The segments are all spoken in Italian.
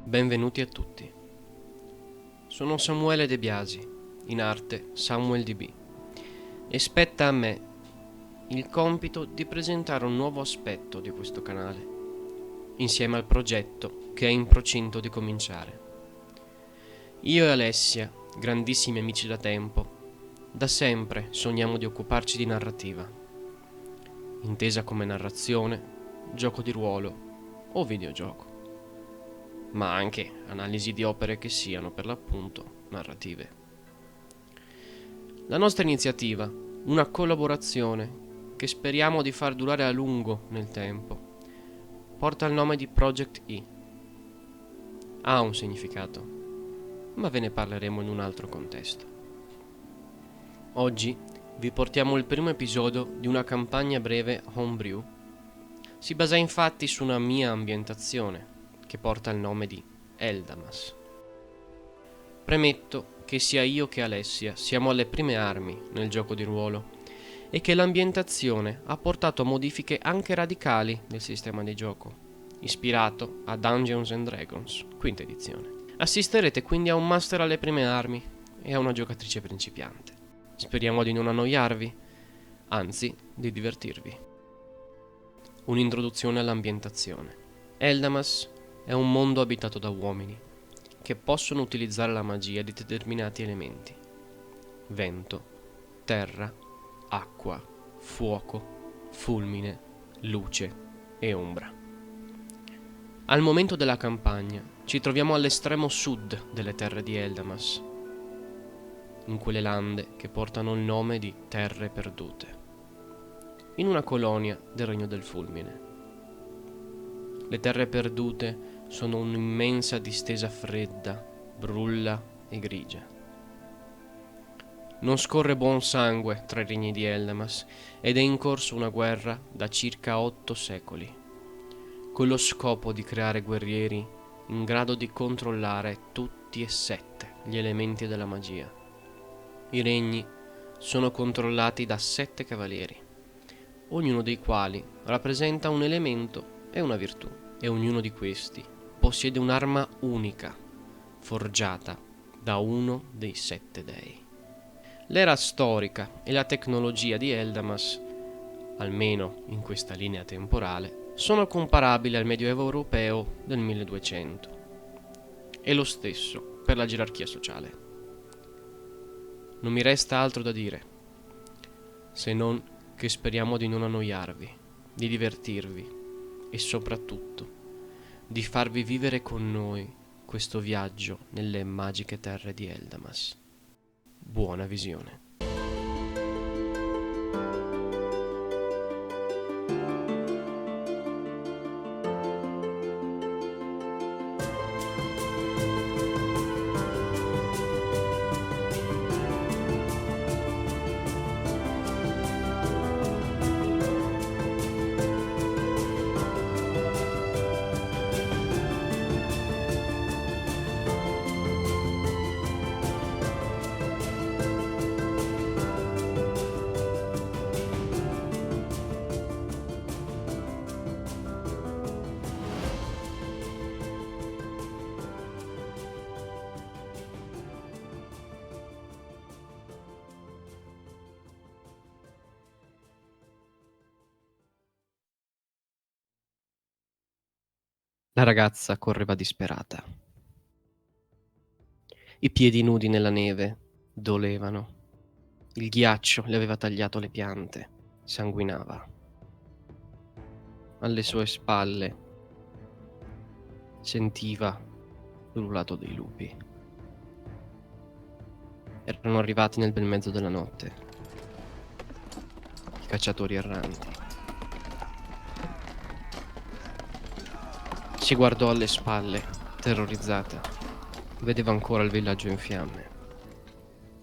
Benvenuti a tutti. Sono Samuele De Biasi, in arte Samuel DB, e spetta a me il compito di presentare un nuovo aspetto di questo canale, insieme al progetto che è in procinto di cominciare. Io e Alessia, grandissimi amici da tempo, da sempre sogniamo di occuparci di narrativa, intesa come narrazione, gioco di ruolo o videogioco, ma anche analisi di opere che siano per l'appunto narrative. La nostra iniziativa, una collaborazione che speriamo di far durare a lungo nel tempo, porta il nome di Project E. Ha un significato, ma ve ne parleremo in un altro contesto. Oggi vi portiamo il primo episodio di una campagna breve homebrew. Si basa infatti su una mia ambientazione, che porta il nome di Eldamas. Premetto che sia io che Alessia siamo alle prime armi nel gioco di ruolo e che l'ambientazione ha portato modifiche anche radicali del sistema di gioco, ispirato a Dungeons and Dragons, quinta edizione. Assisterete quindi a un master alle prime armi e a una giocatrice principiante. Speriamo di non annoiarvi, anzi di divertirvi. Un'introduzione all'ambientazione. Eldamas è un mondo abitato da uomini che possono utilizzare la magia di determinati elementi: vento, terra, acqua, fuoco, fulmine, luce e ombra. Al momento della campagna ci troviamo all'estremo sud delle terre di Eldamas, in quelle lande che portano il nome di Terre Perdute, in una colonia del Regno del Fulmine. Le Terre Perdute sono un'immensa distesa fredda, brulla e grigia. Non scorre buon sangue tra i regni di Eldamas ed è in corso una guerra da circa 8 secoli, con lo scopo di creare guerrieri in grado di controllare tutti e 7 gli elementi della magia. I regni sono controllati da 7 cavalieri, ognuno dei quali rappresenta un elemento e una virtù, e ognuno di questi possiede un'arma unica, forgiata da uno dei 7 dei. L'era storica e la tecnologia di Eldamas, almeno in questa linea temporale, sono comparabili al Medioevo europeo del 1200, e lo stesso per la gerarchia sociale. Non mi resta altro da dire, se non che speriamo di non annoiarvi, di divertirvi e soprattutto di farvi vivere con noi questo viaggio nelle magiche terre di Eldamas. Buona visione. La ragazza correva disperata. I piedi nudi nella neve dolevano. Il ghiaccio le aveva tagliato le piante, sanguinava. Alle sue spalle sentiva l'urlato dei lupi. Erano arrivati nel bel mezzo della notte, i cacciatori erranti. Si guardò alle spalle, terrorizzata. Vedeva ancora il villaggio in fiamme.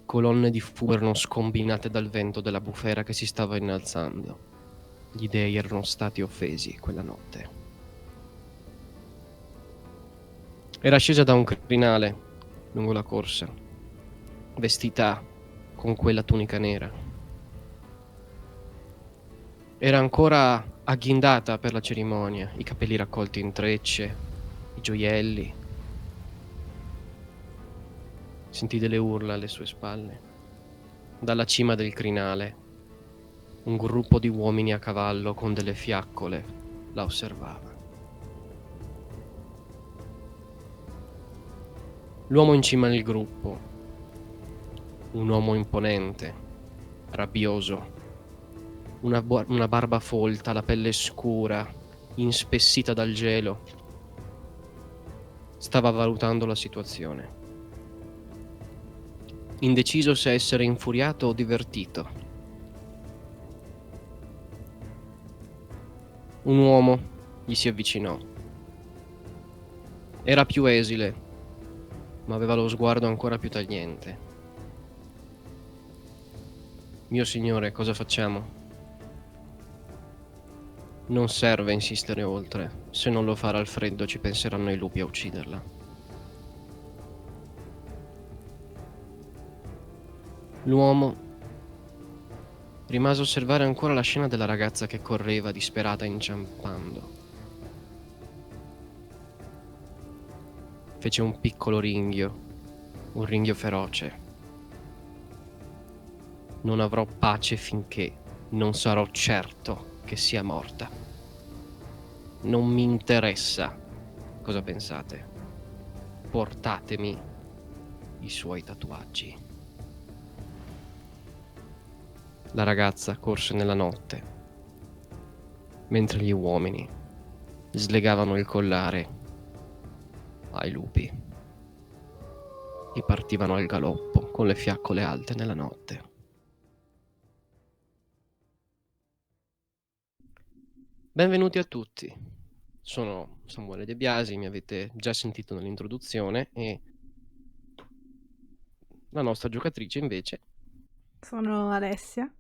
Colonne di fumo erano scombinate dal vento della bufera che si stava innalzando. Gli dei erano stati offesi quella notte. Era scesa da un crinale lungo la corsa, vestita con quella tunica nera. Era ancora agghindata per la cerimonia, i capelli raccolti in trecce, i gioielli, Sentì delle urla alle sue spalle. Dalla cima del crinale, un gruppo di uomini a cavallo con delle fiaccole la osservava. L'uomo in cima al gruppo, un uomo imponente, rabbioso, una barba folta, la pelle scura, inspessita dal gelo, stava valutando la situazione, indeciso se essere infuriato o divertito. Un uomo gli si avvicinò. Era più esile, ma aveva lo sguardo ancora più tagliente. Mio signore, cosa facciamo? Non serve insistere oltre. Se non lo farà al freddo ci penseranno i lupi a ucciderla. L'uomo rimase a osservare ancora la scena della ragazza che correva disperata inciampando. Fece un piccolo ringhio, un ringhio feroce. Non avrò pace finché non sarò certo che sia morta. Non mi interessa cosa pensate. Portatemi i suoi tatuaggi. La ragazza corse nella notte, mentre gli uomini slegavano il collare ai lupi e partivano al galoppo con le fiaccole alte nella notte. Benvenuti a tutti. Sono Samuele De Biasi, mi avete già sentito nell'introduzione, e la nostra giocatrice invece. Sono Alessia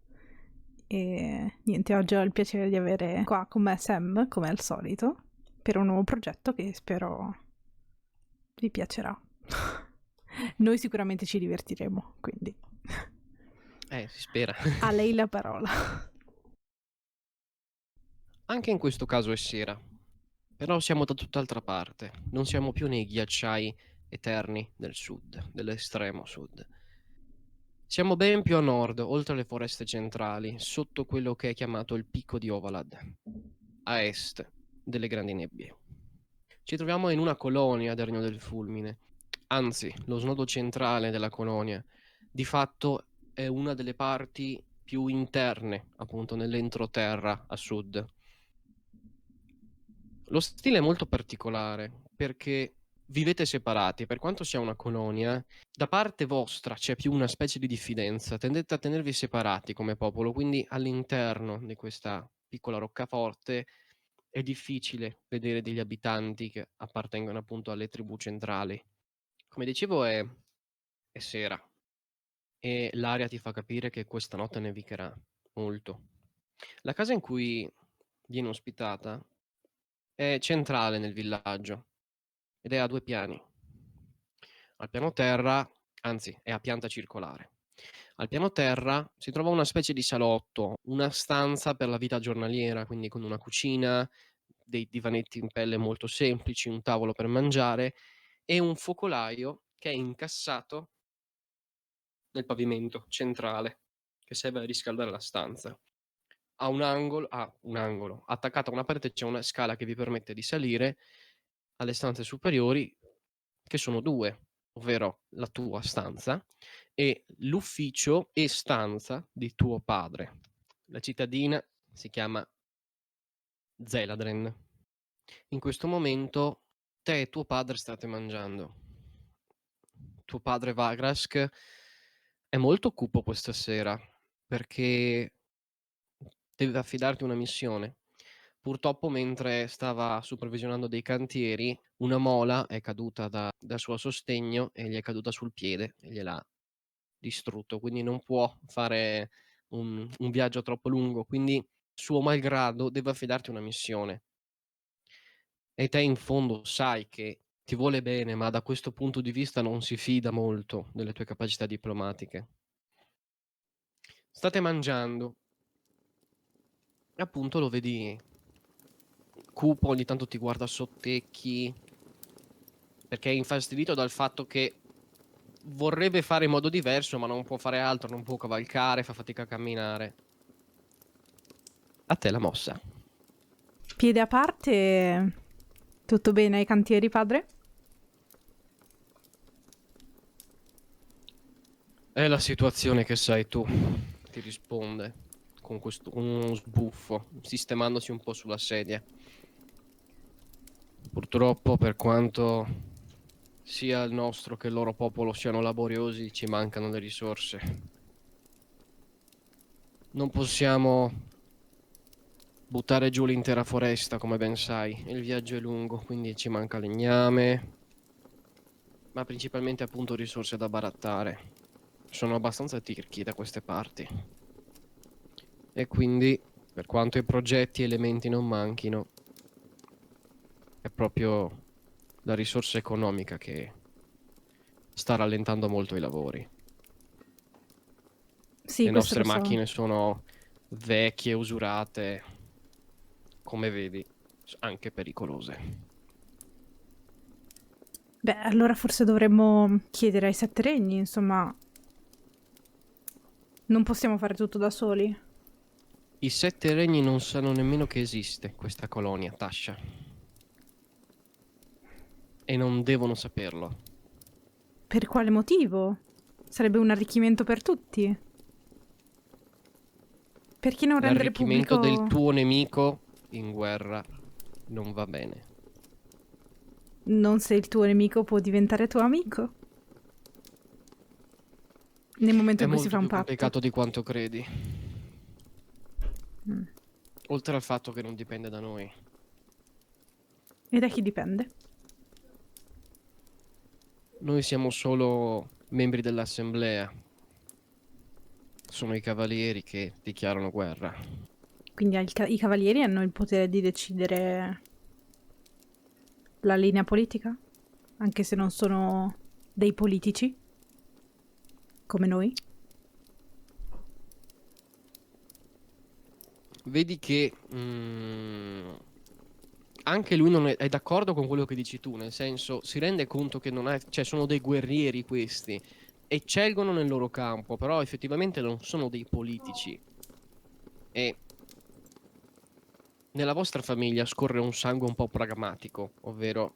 e niente, oggi ho il piacere di avere qua con me Sam, come al solito, per un nuovo progetto che spero vi piacerà. Noi sicuramente ci divertiremo, quindi Si spera. a lei la parola. Anche in questo caso è sera, però siamo da tutt'altra parte. Non siamo più nei ghiacciai eterni del sud, dell'estremo sud. Siamo ben più a nord, oltre le foreste centrali, sotto quello che è chiamato il picco di Ovalad, a est delle grandi nebbie. Ci troviamo in una colonia del Regno del Fulmine, anzi, lo snodo centrale della colonia, di fatto è una delle parti più interne, appunto, nell'entroterra a sud. Lo stile è molto particolare perché vivete separati, per quanto sia una colonia, da parte vostra c'è più una specie di diffidenza, tendete a tenervi separati come popolo, quindi all'interno di questa piccola roccaforte è difficile vedere degli abitanti che appartengono appunto alle tribù centrali. Come dicevo è sera e l'aria ti fa capire che questa notte nevicherà molto. La casa in cui viene ospitata è centrale nel villaggio ed è a 2 piani. Al piano terra, anzi è a pianta circolare. Al piano terra si trova una specie di salotto, una stanza per la vita giornaliera, quindi con una cucina, dei divanetti in pelle molto semplici, un tavolo per mangiare e un focolaio che è incassato nel pavimento centrale, che serve a riscaldare la stanza. A un angolo, attaccato a una parete c'è una scala che vi permette di salire alle stanze superiori, che sono 2, ovvero la tua stanza e l'ufficio e stanza di tuo padre. La cittadina si chiama Zeladren. In questo momento te e tuo padre state mangiando. Tuo padre Vagrask è molto cupo questa sera perché deve affidarti una missione. Purtroppo mentre stava supervisionando dei cantieri, una mola è caduta dal suo sostegno e gli è caduta sul piede e gliel'ha distrutto, quindi non può fare un viaggio troppo lungo, quindi suo malgrado deve affidarti una missione. E te in fondo sai che ti vuole bene, ma da questo punto di vista non si fida molto delle tue capacità diplomatiche. State mangiando e appunto lo vedi cupo, ogni tanto ti guarda sottecchi, perché è infastidito dal fatto che vorrebbe fare in modo diverso, ma non può fare altro, non può cavalcare, fa fatica a camminare. A te la mossa. Piede a parte, tutto bene ai cantieri, padre? È la situazione che sai tu, ti risponde con uno sbuffo, sistemandosi un po' sulla sedia. Purtroppo, per quanto sia il nostro che il loro popolo siano laboriosi, ci mancano le risorse. Non possiamo buttare giù l'intera foresta, come ben sai. Il viaggio è lungo, quindi ci manca legname, ma principalmente appunto risorse da barattare. Sono abbastanza tirchi da queste parti. E quindi, per quanto i progetti e elementi non manchino, è proprio la risorsa economica che sta rallentando molto i lavori. Sì, Le questo nostre lo so. macchine sono vecchie, usurate, come vedi, anche pericolose. Beh, allora forse dovremmo chiedere ai Sette Regni, insomma. Non possiamo fare tutto da soli. I Sette Regni non sanno nemmeno che esiste questa colonia, Tasha. E non devono saperlo. Per quale motivo? Sarebbe un arricchimento per tutti. Perché non rendere L'arricchimento del pubblico... tuo nemico in guerra non va bene. Non se il tuo nemico può diventare tuo amico? Nel momento È in cui si fa molto un più patto. complicato di quanto credi. Mm. Oltre al fatto che non dipende da noi. E da chi dipende? Noi siamo solo membri dell'assemblea. Sono i cavalieri che dichiarano guerra. Quindi i cavalieri hanno il potere di decidere la linea politica? Anche se non sono dei politici? Come noi? Vedi che anche lui non è d'accordo con quello che dici tu, nel senso si rende conto che non è, cioè sono dei guerrieri questi, eccelgono nel loro campo, però effettivamente non sono dei politici. E nella vostra famiglia scorre un sangue un po' pragmatico, ovvero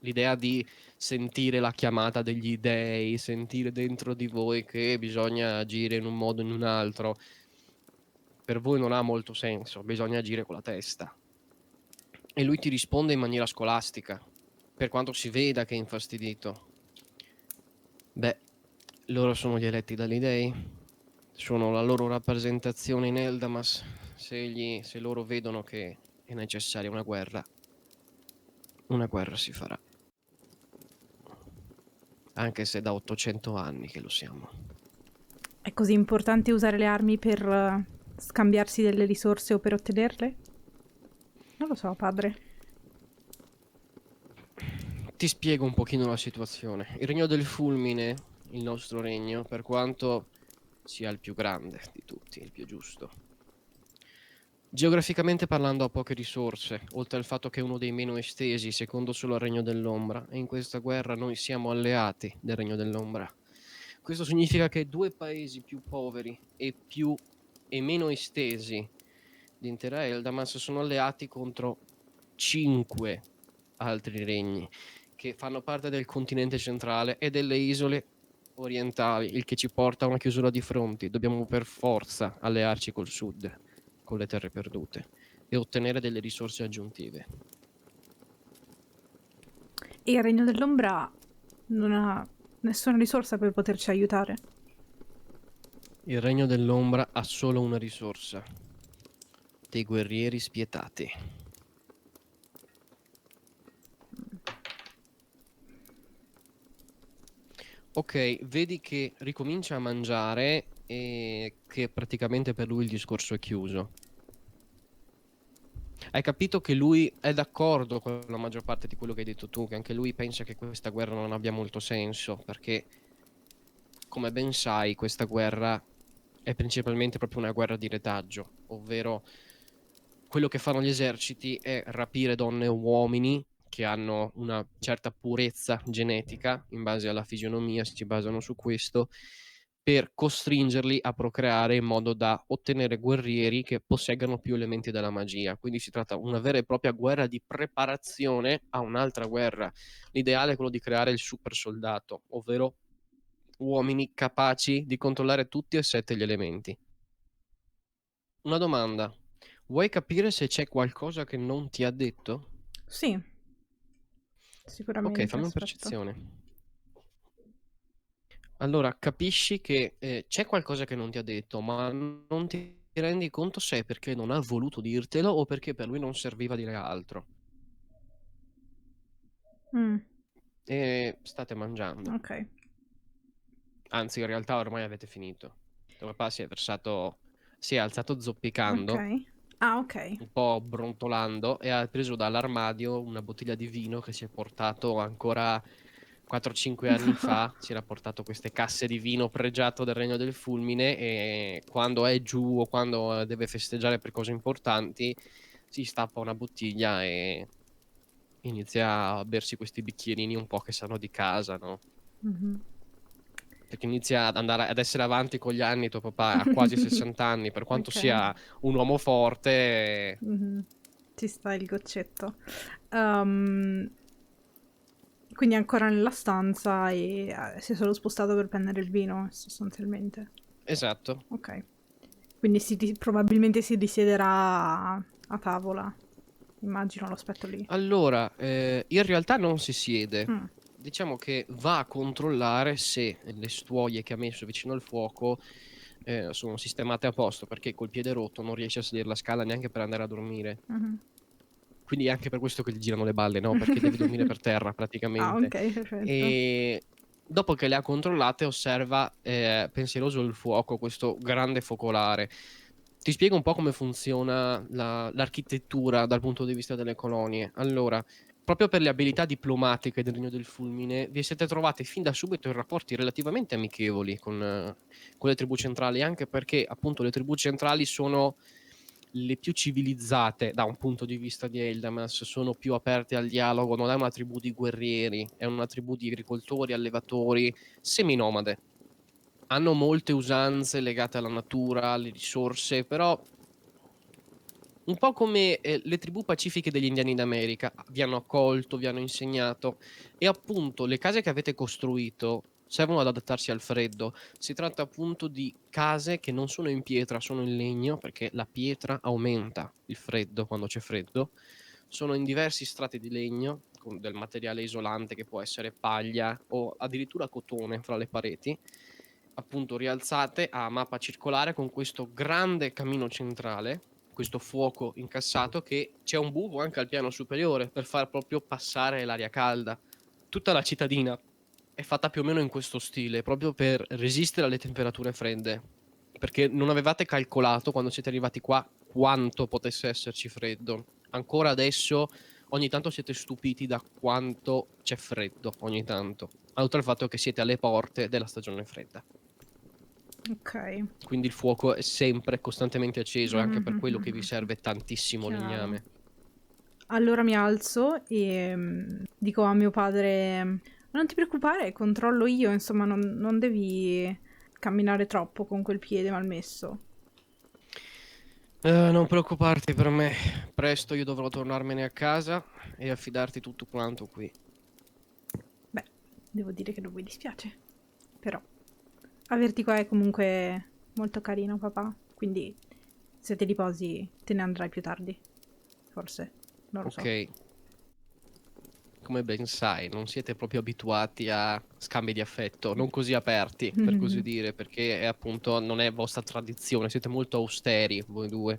l'idea di sentire la chiamata degli dei, sentire dentro di voi che bisogna agire in un modo o in un altro, per voi non ha molto senso, bisogna agire con la testa. E lui ti risponde in maniera scolastica, per quanto si veda che è infastidito. Beh, loro sono gli eletti dagli dei, sono la loro rappresentazione in Eldamas. Se loro vedono che è necessaria una guerra si farà. Anche se da 800 anni che lo siamo. È così importante usare le armi per scambiarsi delle risorse o per ottenerle? Non lo so, padre. Ti spiego un pochino la situazione. Il regno del fulmine, il nostro regno, per quanto sia il più grande di tutti, il più giusto, geograficamente parlando ha poche risorse, oltre al fatto che è uno dei meno estesi, secondo solo al Regno dell'Ombra, e in questa guerra noi siamo alleati del Regno dell'Ombra. Questo significa che due paesi più poveri e meno estesi di intera Eldamas sono alleati contro 5 altri regni che fanno parte del continente centrale e delle isole orientali, il che ci porta a una chiusura di fronti. Dobbiamo per forza allearci col sud, con le terre perdute, e ottenere delle risorse aggiuntive. E il Regno dell'Ombra non ha nessuna risorsa per poterci aiutare. Il regno dell'ombra ha solo una risorsa: dei guerrieri spietati. Ok, vedi che ricomincia a mangiare e che praticamente per lui il discorso è chiuso. Hai capito che lui è d'accordo con la maggior parte di quello che hai detto tu, che anche lui pensa che questa guerra non abbia molto senso, perché, come ben sai, questa guerra è principalmente proprio una guerra di retaggio, ovvero quello che fanno gli eserciti è rapire donne e uomini che hanno una certa purezza genetica, in base alla fisionomia, si basano su questo, per costringerli a procreare in modo da ottenere guerrieri che posseggano più elementi della magia. Quindi si tratta una vera e propria guerra di preparazione a un'altra guerra. L'ideale è quello di creare il super soldato, ovvero uomini capaci di controllare tutti e 7 gli elementi. Una domanda: vuoi capire se c'è qualcosa che non ti ha detto? Sì, Ok, sicuramente, fammi una aspetta. percezione. Allora, capisci che c'è qualcosa che non ti ha detto, ma non ti rendi conto se è perché non ha voluto dirtelo o perché per lui non serviva dire altro. Mm, E state mangiando. ok. Anzi, in realtà ormai avete finito. Tuo papà si è alzato Ok. zoppicando, Ah, ok. un po' brontolando, e ha preso dall'armadio una bottiglia di vino che si è portato ancora 4-5 anni fa. Si era portato queste casse di vino pregiato del Regno del Fulmine, e quando è giù o quando deve festeggiare per cose importanti si stappa una bottiglia e inizia a bersi questi bicchierini un po' che sanno di casa, no? Mhm. Perché inizia ad essere avanti con gli anni. Tuo papà ha quasi 60 anni, per quanto Ok. sia un uomo forte. Mhm. Ci sta il goccetto. Ehm, quindi è ancora nella stanza e si è solo spostato per prendere il vino, sostanzialmente. Esatto. Ok. Quindi probabilmente si risiederà a tavola. Immagino lo aspetto lì. Allora, in realtà non si siede. Mm, Diciamo che va a controllare se le stuoie che ha messo vicino al fuoco sono sistemate a posto, perché col piede rotto non riesce a salire la scala neanche per andare a dormire. mhm. Quindi è anche per questo che gli girano le balle, no? Perché deve dormire per terra Ah, praticamente. ok, perfetto. E dopo che le ha controllate, osserva pensieroso il fuoco, questo grande focolare. Ti spiego un po' come funziona l'architettura dal punto di vista delle colonie. Allora, proprio per le abilità diplomatiche del Regno del Fulmine, vi siete trovati fin da subito in rapporti relativamente amichevoli con le tribù centrali, anche perché appunto le tribù centrali sono le più civilizzate da un punto di vista di Eldamas, sono più aperte al dialogo, non è una tribù di guerrieri, è una tribù di agricoltori, allevatori, seminomade. Hanno molte usanze legate alla natura, alle risorse, però un po' come le tribù pacifiche degli indiani d'America, vi hanno accolto, vi hanno insegnato, e appunto le case che avete costruito servono ad adattarsi al freddo. Si tratta appunto di case che non sono in pietra, sono in legno, perché la pietra aumenta il freddo quando c'è freddo. Sono in diversi strati di legno, con del materiale isolante che può essere paglia o addirittura cotone fra le pareti, appunto rialzate a mappa circolare con questo grande camino centrale, questo fuoco incassato, che c'è un buco anche al piano superiore per far proprio passare l'aria calda. Tutta la cittadina è fatta più o meno in questo stile, proprio per resistere alle temperature fredde, perché non avevate calcolato quando siete arrivati qua quanto potesse esserci freddo. Ancora adesso ogni tanto siete stupiti da quanto c'è freddo, ogni tanto. Oltre al fatto che siete alle porte della stagione fredda. Ok. Quindi il fuoco è sempre costantemente acceso, è anche per quello che vi Mhm. serve tantissimo Chiaro. legname. Allora mi alzo e dico a mio padre: non ti preoccupare, controllo io, insomma, non devi camminare troppo con quel piede malmesso. Non preoccuparti per me, presto io dovrò tornarmene a casa e affidarti tutto quanto qui. Beh, devo dire che non mi dispiace. Però, averti qua è comunque molto carino, papà. Quindi, se ti riposi, te ne andrai più tardi. Forse, non lo so. Ok, come ben sai, non siete proprio abituati a scambi di affetto, non così aperti, per così dire, perché è appunto non è vostra tradizione, siete molto austeri voi due.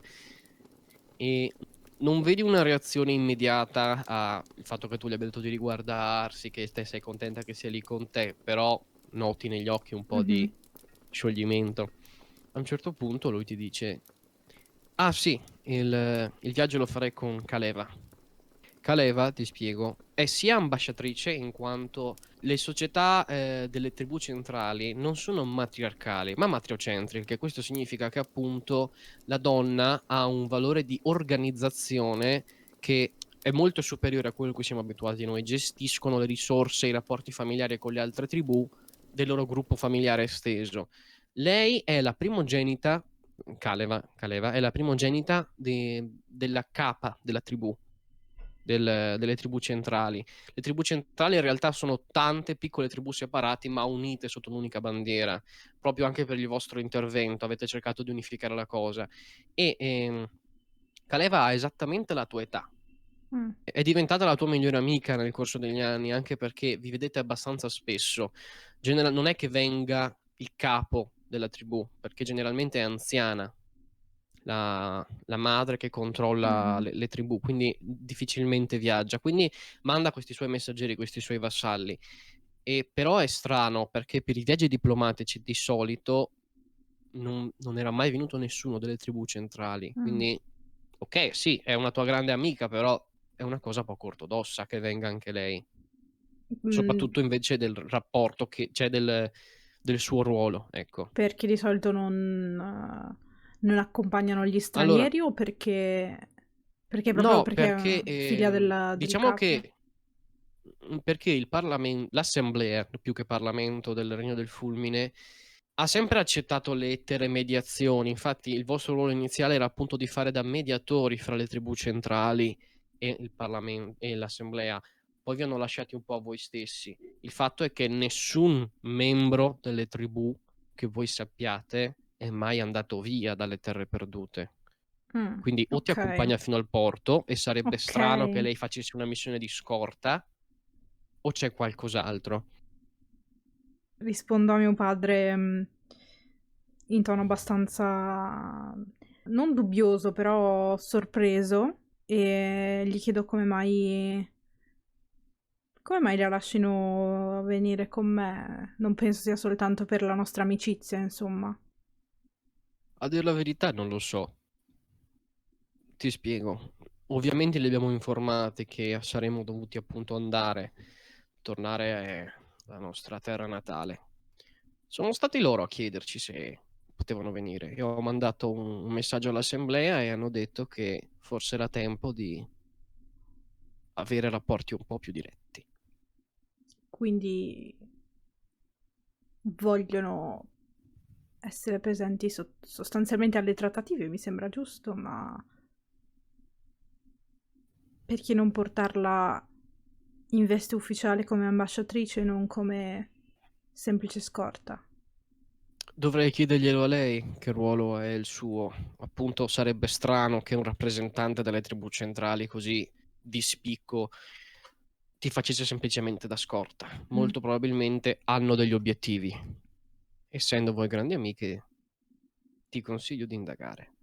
E non vedi una reazione immediata al fatto che tu gli abbia detto di riguardarsi, che te sei contenta che sia lì con te, però noti negli occhi un po' Mhm. di scioglimento. A un certo punto lui ti dice: ah sì, il viaggio lo farei con Caleva. Caleva, ti spiego, è sia ambasciatrice in quanto le società delle tribù centrali non sono matriarcali, ma matriocentriche. Questo significa che appunto la donna ha un valore di organizzazione che è molto superiore a quello a cui siamo abituati noi. Gestiscono le risorse e i rapporti familiari con le altre tribù del loro gruppo familiare esteso. Lei è la primogenita, Caleva è la primogenita della capa della tribù, delle tribù centrali. Le tribù centrali in realtà sono tante piccole tribù separate ma unite sotto un'unica bandiera, proprio anche per il vostro intervento, avete cercato di unificare la cosa. E Caleva ha esattamente la tua età. Mm. È diventata la tua migliore amica nel corso degli anni, anche perché vi vedete abbastanza spesso. Non è che venga il capo della tribù, perché generalmente è anziana la madre che controlla Mhm. le tribù, quindi difficilmente viaggia. Quindi manda questi suoi messaggeri, questi suoi vassalli. E però è strano perché per i viaggi diplomatici di solito non era mai venuto nessuno delle tribù centrali. Mm. Quindi, ok, sì, è una tua grande amica, però è una cosa poco ortodossa che venga anche lei. Mm, Soprattutto invece del rapporto che c'è del suo ruolo, ecco. perché di solito non accompagnano gli Allora, stranieri o perché proprio no, perché perché è figlia del diciamo capo? che perché l'assemblea, più che Parlamento del Regno del Fulmine, ha sempre accettato lettere e mediazioni. Infatti, il vostro ruolo iniziale era appunto di fare da mediatori fra le tribù centrali e il Parlamento e l'assemblea. Poi vi hanno lasciati un po' a voi stessi. Il fatto è che nessun membro delle tribù che voi sappiate è mai andato via dalle terre perdute. Mm, Quindi o ti ok, accompagna fino al porto e sarebbe ok. strano che lei facesse una missione di scorta, o c'è qualcos'altro? Rispondo a mio padre in tono abbastanza non dubbioso, però sorpreso e gli chiedo come mai la lasciano venire con me. Non penso sia soltanto per la nostra amicizia, insomma. A dire la verità non lo so. Ti spiego. Ovviamente li abbiamo informati che saremmo dovuti appunto tornare alla nostra terra natale. Sono stati loro a chiederci se potevano venire. Io ho mandato un messaggio all'assemblea e hanno detto che forse era tempo di avere rapporti un po' più diretti. Quindi vogliono essere presenti sostanzialmente alle trattative, mi sembra giusto, ma perché non portarla in veste ufficiale come ambasciatrice e non come semplice scorta? Dovrei chiederglielo a lei che ruolo è il suo. Appunto, sarebbe strano che un rappresentante delle tribù centrali così di spicco ti facesse semplicemente da scorta. Mm. Molto probabilmente hanno degli obiettivi. Essendo voi grandi amiche, ti consiglio di indagare.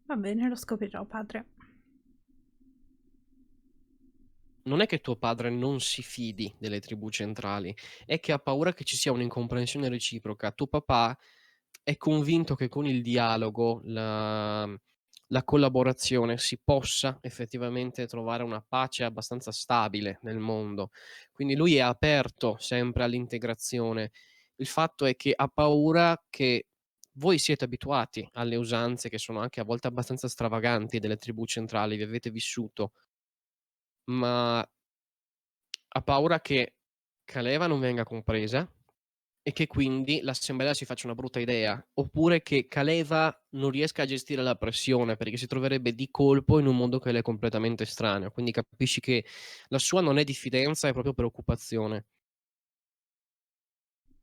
Va bene, lo scoprirò, padre. Non è che tuo padre non si fidi delle tribù centrali, è che ha paura che ci sia un'incomprensione reciproca. Tuo papà è convinto che con il dialogo, la collaborazione si possa effettivamente trovare una pace abbastanza stabile nel mondo. Quindi lui è aperto sempre all'integrazione. Il fatto è che ha paura che voi siete abituati alle usanze che sono anche a volte abbastanza stravaganti delle tribù centrali, vi avete vissuto, ma ha paura che Caleva non venga compresa e che quindi l'assemblea si faccia una brutta idea, oppure che Caleva non riesca a gestire la pressione, perché si troverebbe di colpo in un mondo che le è completamente estraneo. Quindi capisci che la sua non è diffidenza, è proprio preoccupazione.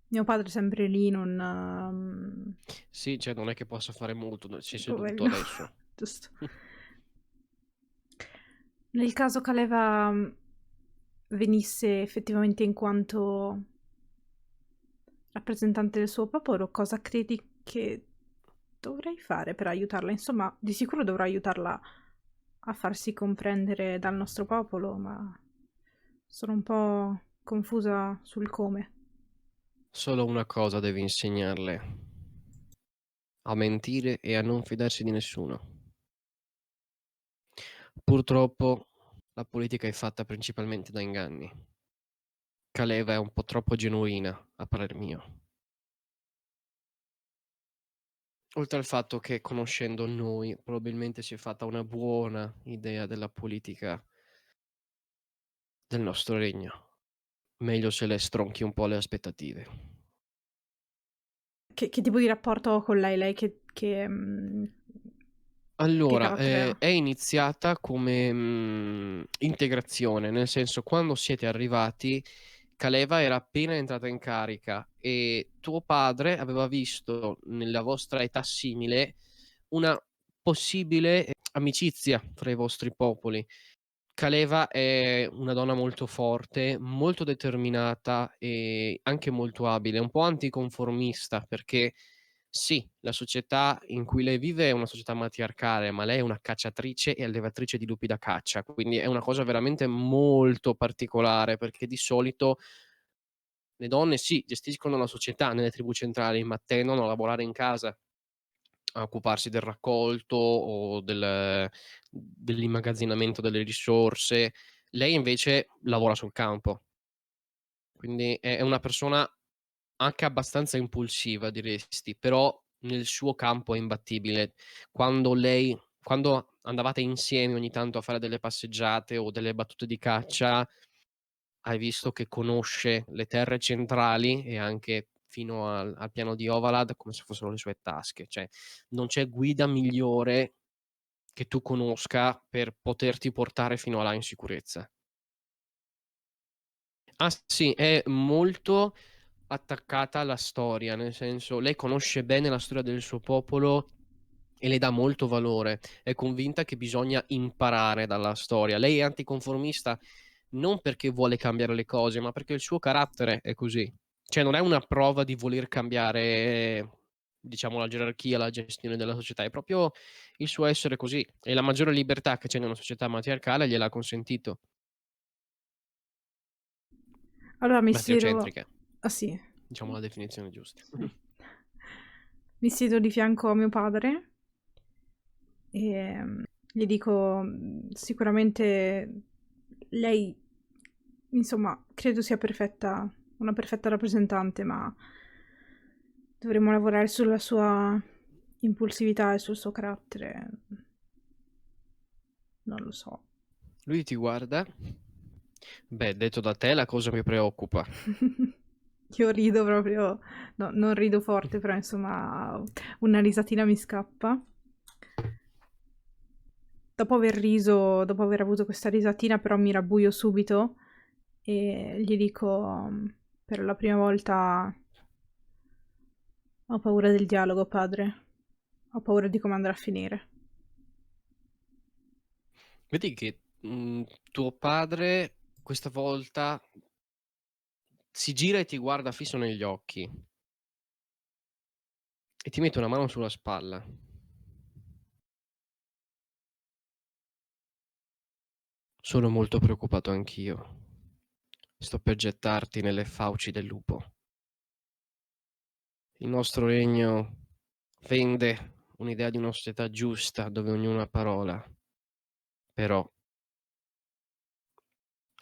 Mio padre è sempre lì, non... Sì, cioè non è che possa fare molto, si è seduto poverino, adesso. giusto. Nel caso Caleva venisse effettivamente in quanto rappresentante del suo popolo, cosa credi che dovrei fare per aiutarla? Insomma, di sicuro dovrò aiutarla a farsi comprendere dal nostro popolo, ma sono un po' confusa sul come. Solo una cosa devi insegnarle: a mentire e a non fidarsi di nessuno. Purtroppo la politica è fatta principalmente da inganni. Caleva è un po' troppo genuina, a parer mio. Oltre al fatto che, conoscendo noi, probabilmente si è fatta una buona idea della politica del nostro regno. Meglio se le stronchi un po' le aspettative. Che tipo di rapporto ho con lei? Lei che Allora, carattere ha? è iniziata come, integrazione, nel senso quando siete arrivati Caleva era appena entrata in carica e tuo padre aveva visto nella vostra età simile una possibile, amicizia fra i vostri popoli. Caleva è una donna molto forte, molto determinata e anche molto abile, un po' anticonformista perché sì, la società in cui lei vive è una società matriarcale, ma lei è una cacciatrice e allevatrice di lupi da caccia, quindi è una cosa veramente molto particolare, perché di solito le donne sì, gestiscono la società nelle tribù centrali, ma tendono a lavorare in casa, a occuparsi del raccolto o dell'immagazzinamento delle risorse. Lei invece lavora sul campo, quindi è una persona anche abbastanza impulsiva diresti, però nel suo campo è imbattibile. Quando andavate insieme ogni tanto a fare delle passeggiate o delle battute di caccia, hai visto che conosce le terre centrali e anche fino al piano di Ovalad come se fossero le sue tasche. Cioè, non c'è guida migliore che tu conosca per poterti portare fino a là in sicurezza. Ah sì, è molto attaccata alla storia, nel senso, lei conosce bene la storia del suo popolo e le dà molto valore. È convinta che bisogna imparare dalla storia. Lei è anticonformista non perché vuole cambiare le cose, ma perché il suo carattere è così. Cioè non è una prova di voler cambiare, diciamo, la gerarchia, la gestione della società, è proprio il suo essere così e la maggiore libertà che c'è in una società matriarcale gliel'ha consentito. Allora mi siedo... Matriocentriche, Ah sì. diciamo la definizione giusta. Sì. Mi siedo di fianco a mio padre e gli dico sicuramente lei, insomma, credo sia perfetta, una perfetta rappresentante, ma dovremmo lavorare sulla sua impulsività e sul suo carattere. Non lo so. Lui ti guarda. Beh, detto da te la cosa mi preoccupa. Io rido proprio, no, non rido forte, però insomma una risatina mi scappa. Dopo aver riso, dopo aver avuto questa risatina, però mi rabbuio subito e gli dico per la prima volta ho paura del dialogo, padre. Ho paura di come andrà a finire. Vedi che, tuo padre questa volta si gira e ti guarda fisso negli occhi e ti mette una mano sulla spalla. Sono molto preoccupato anch'io. Sto per gettarti nelle fauci del lupo. Il nostro regno vende un'idea di una società giusta dove ognuno ha parola, però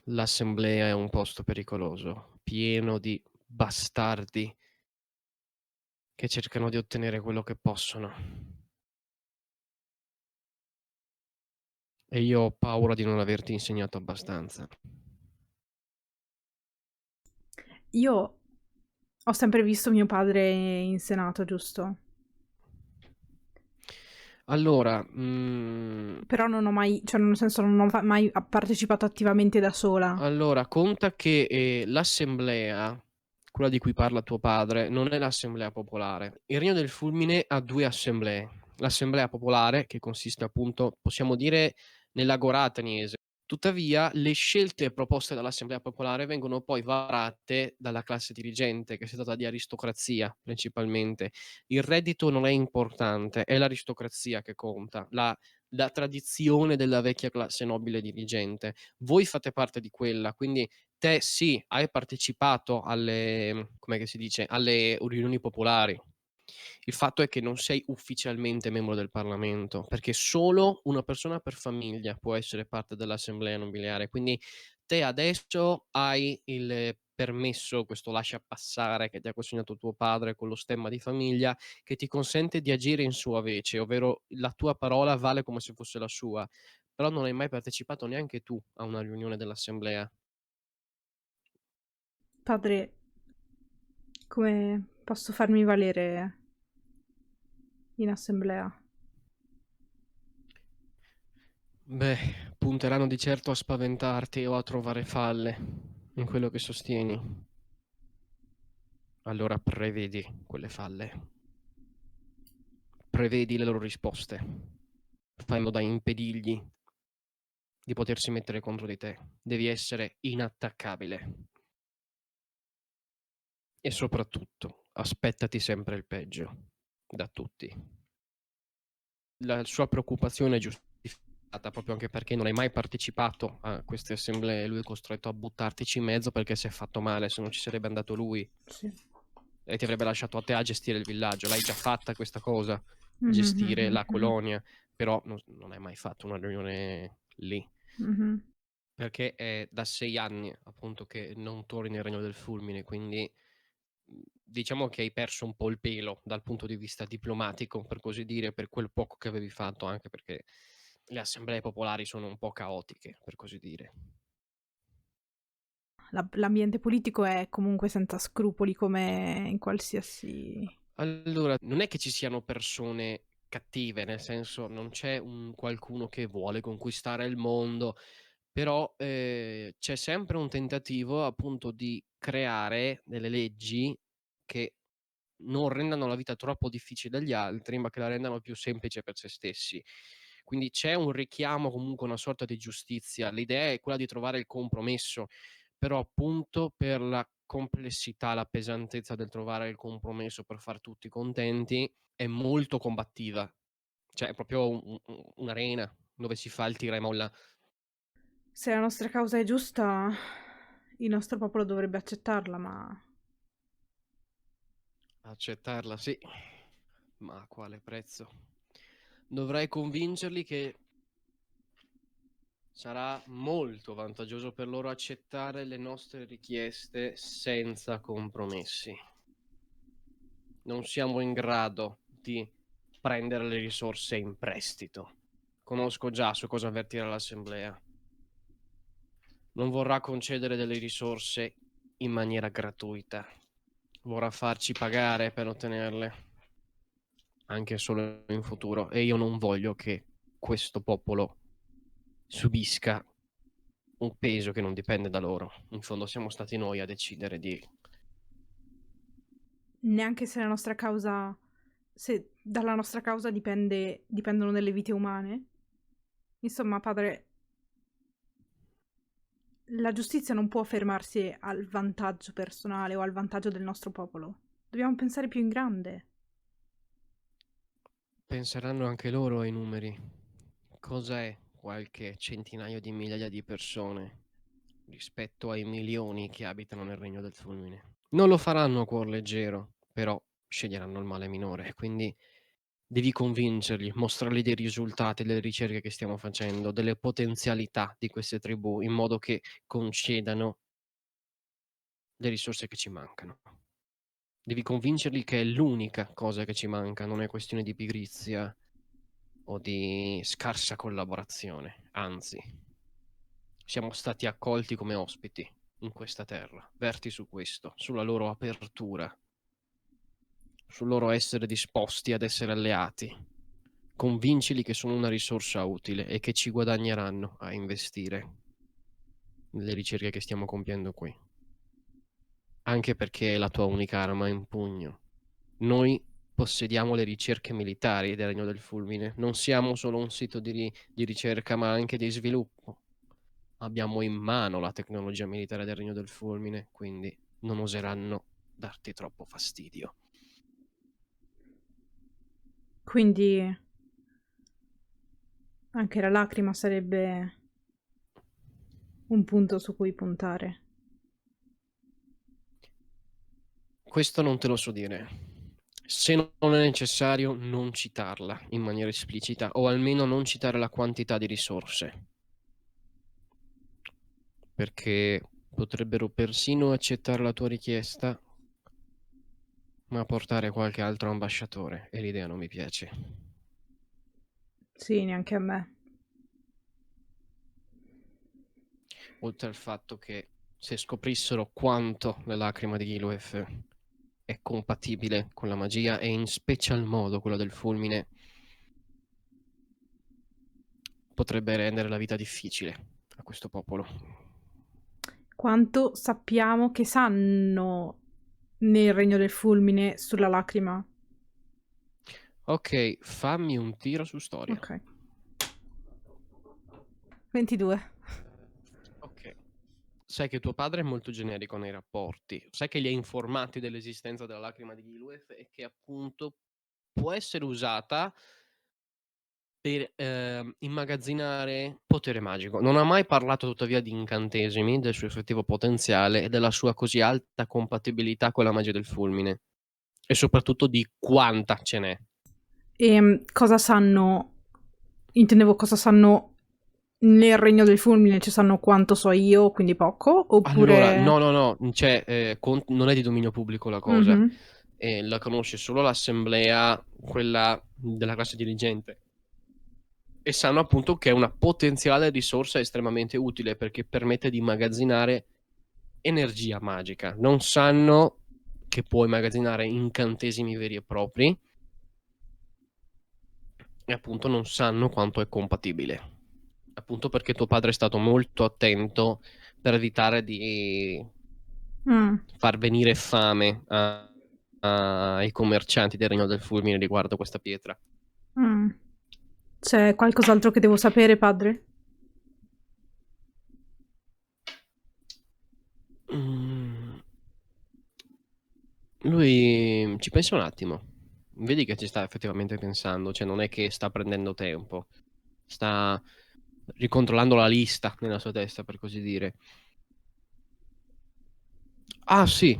l'assemblea è un posto pericoloso, pieno di bastardi che cercano di ottenere quello che possono. E io ho paura di non averti insegnato abbastanza. Io ho sempre visto mio padre in Senato, giusto? Allora, Però non ho mai, cioè nel senso non ho mai partecipato attivamente da sola. conta che, l'assemblea, quella di cui parla tuo padre, non è l'assemblea popolare. Il Regno del Fulmine ha 2 assemblee. L'assemblea popolare, che consiste appunto, possiamo dire, nell'agorà ateniese. Tuttavia, le scelte proposte dall'assemblea popolare vengono poi varate dalla classe dirigente, che si tratta di aristocrazia principalmente. Il reddito non è importante, è l'aristocrazia che conta, la tradizione della vecchia classe nobile dirigente. Voi fate parte di quella, quindi te sì, hai partecipato alle com'è che si dice, alle riunioni popolari. Il fatto è che non sei ufficialmente membro del Parlamento, perché solo una persona per famiglia può essere parte dell'assemblea nobiliare. Quindi te adesso hai il permesso, questo lasciapassare che ti ha consegnato tuo padre con lo stemma di famiglia, che ti consente di agire in sua vece, ovvero la tua parola vale come se fosse la sua. Però non hai mai partecipato neanche tu a una riunione dell'assemblea. Padre, come posso farmi valere in assemblea? Beh, punteranno di certo a spaventarti o a trovare falle in quello che sostieni. Allora prevedi quelle falle. Prevedi le loro risposte. Fai in modo da impedirgli di potersi mettere contro di te. Devi essere inattaccabile. E soprattutto, aspettati sempre il peggio da tutti. La sua preoccupazione è giustificata proprio anche perché non hai mai partecipato a queste assemblee. Lui è costretto a buttartici in mezzo perché si è fatto male, se non ci sarebbe andato lui Sì. e ti avrebbe lasciato a te a gestire il villaggio. L'hai già fatta questa cosa, Mhm, gestire mhm, la colonia, però non hai mai fatto una riunione lì. mhm. Perché è da 6 anni appunto che non torni nel Regno del Fulmine, quindi diciamo che hai perso un po' il pelo dal punto di vista diplomatico, per così dire, per quel poco che avevi fatto, anche perché le assemblee popolari sono un po' caotiche, per così dire. L'ambiente politico è comunque senza scrupoli come in qualsiasi... Allora, non è che ci siano persone cattive, nel senso non c'è un qualcuno che vuole conquistare il mondo, però c'è sempre un tentativo appunto di creare delle leggi che non rendano la vita troppo difficile agli altri, ma che la rendano più semplice per se stessi. Quindi c'è un richiamo, comunque una sorta di giustizia. L'idea è quella di trovare il compromesso, però appunto per la complessità, la pesantezza del trovare il compromesso per far tutti contenti, è molto combattiva. Cioè è proprio un'arena dove si fa il tira e molla. Se la nostra causa è giusta, il nostro popolo dovrebbe accettarla, ma Accettarla, sì, ma a quale prezzo? Dovrai convincerli che sarà molto vantaggioso per loro accettare le nostre richieste senza compromessi. Non siamo in grado di prendere le risorse in prestito. Conosco già su cosa avvertire l'assemblea. Non vorrà concedere delle risorse in maniera gratuita. Vorrà farci pagare per ottenerle, anche solo in futuro. E io non voglio che questo popolo subisca un peso che non dipende da loro. In fondo siamo stati noi a decidere di... neanche se la nostra causa... se dalla nostra causa dipendono delle vite umane. Insomma, padre, la giustizia non può fermarsi al vantaggio personale o al vantaggio del nostro popolo. Dobbiamo pensare più in grande. Penseranno anche loro ai numeri. Cos'è qualche centinaio di migliaia di persone rispetto ai milioni che abitano nel Regno del Fulmine? Non lo faranno a cuor leggero, però sceglieranno il male minore, quindi devi convincerli, mostrargli dei risultati delle ricerche che stiamo facendo, delle potenzialità di queste tribù, in modo che concedano le risorse che ci mancano. Devi convincerli che è l'unica cosa che ci manca, non è questione di pigrizia o di scarsa collaborazione, anzi, siamo stati accolti come ospiti in questa terra. Verti su questo, sulla loro apertura, sul loro essere disposti ad essere alleati. Convincili che sono una risorsa utile e che ci guadagneranno a investire nelle ricerche che stiamo compiendo qui. Anche perché è la tua unica arma in pugno. Noi possediamo le ricerche militari del Regno del Fulmine. Non siamo solo un sito di ricerca, ma anche di sviluppo. Abbiamo in mano la tecnologia militare del Regno del Fulmine, quindi non oseranno darti troppo fastidio. Quindi anche la lacrima sarebbe un punto su cui puntare. Questo non te lo so dire. Se non è necessario, non citarla in maniera esplicita, o almeno non citare la quantità di risorse, perché potrebbero persino accettare la tua richiesta, ma portare qualche altro ambasciatore, e l'idea non mi piace. Sì, neanche a me. Oltre al fatto che se scoprissero quanto la lacrima di Giluef è compatibile con la magia e in special modo quella del fulmine, potrebbe rendere la vita difficile a questo popolo. Quanto sappiamo che sanno nel Regno del Fulmine sulla lacrima? Ok, fammi un tiro su storia. Ok. 22. Ok. Sai che tuo padre è molto generico nei rapporti. Sai che li ha informati dell'esistenza della lacrima di Giluef e che appunto può essere usata per immagazzinare potere magico. Non ha mai parlato tuttavia di incantesimi, del suo effettivo potenziale e della sua così alta compatibilità con la magia del fulmine. E soprattutto di quanta ce n'è. E cosa sanno? Intendevo cosa sanno nel Regno del Fulmine, ci sanno quanto so io, quindi poco? Allora, Oppure... no, cioè, non è di dominio pubblico la cosa. Mhm. La conosce solo l'assemblea, quella della classe dirigente. E sanno appunto che è una potenziale risorsa estremamente utile perché permette di immagazzinare energia magica. Non sanno che può immagazzinare incantesimi veri e propri e appunto non sanno quanto è compatibile. Appunto perché tuo padre è stato molto attento per evitare di Mm. far venire fame ai commercianti del Regno del Fulmine riguardo questa pietra. Mm. C'è qualcos'altro che devo sapere, padre? Mm. Lui ci pensa un attimo. Vedi che ci sta effettivamente pensando, cioè non è che sta prendendo tempo. Sta ricontrollando la lista nella sua testa, per così dire. Ah, sì.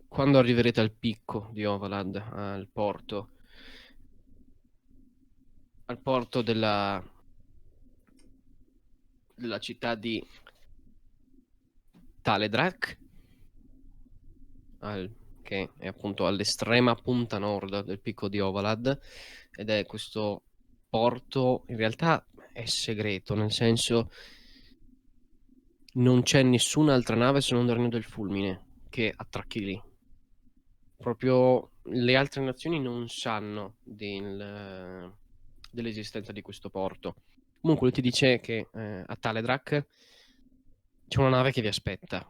Quando arriverete al picco di Ovalad, al porto della città di Taledrak, che è appunto all'estrema punta nord del picco di Ovalad, ed è questo porto, in realtà è segreto, nel senso non c'è nessun'altra nave se non il Regno del Fulmine che attracchi lì. Proprio le altre nazioni non sanno dell'esistenza di questo porto. Comunque lui ti dice che a Taledrak c'è una nave che vi aspetta.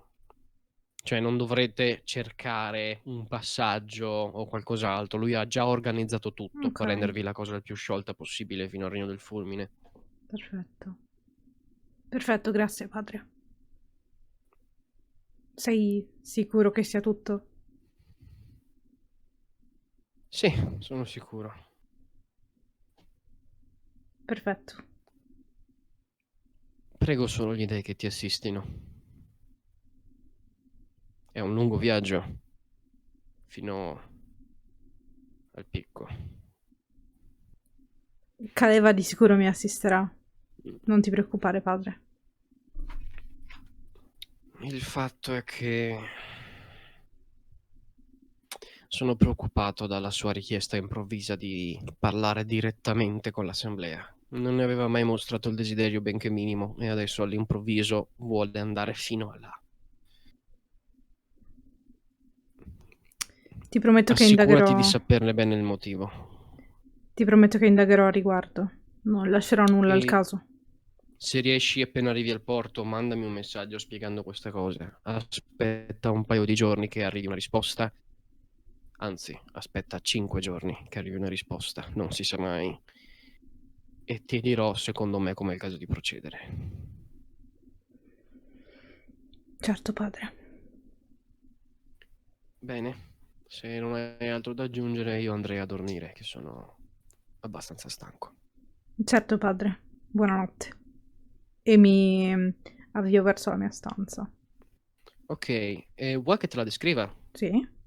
Cioè non dovrete cercare un passaggio o qualcos'altro. Lui ha già organizzato tutto Ok, per rendervi la cosa il più sciolta possibile fino al Regno del Fulmine. perfetto. Perfetto, grazie, padre. Sei sicuro che sia tutto? Sì, sono sicuro. Perfetto. Prego solo gli dei che ti assistino. È un lungo viaggio fino al picco. Caleva di sicuro mi assisterà. Non ti preoccupare, padre. Il fatto è che sono preoccupato dalla sua richiesta improvvisa di parlare direttamente con l'assemblea. Non ne aveva mai mostrato il desiderio benché minimo e adesso all'improvviso vuole andare fino a là. Ti prometto che Assicurati di indagherò. saperne bene il motivo. Ti prometto che indagherò a riguardo. Non lascerò nulla al E caso. se riesci appena arrivi al porto, mandami un messaggio spiegando questa cosa. Aspetta un paio di giorni che arrivi una risposta. Anzi, aspetta 5 giorni che arrivi una risposta. Non si sa mai. E ti dirò, secondo me, com'è il caso di procedere. Certo, padre. Bene, se non hai altro da aggiungere, io andrei a dormire, che sono abbastanza stanco. Certo, padre. Buonanotte. E mi avvio verso la mia stanza. Ok, vuoi che te la descriva? Sì?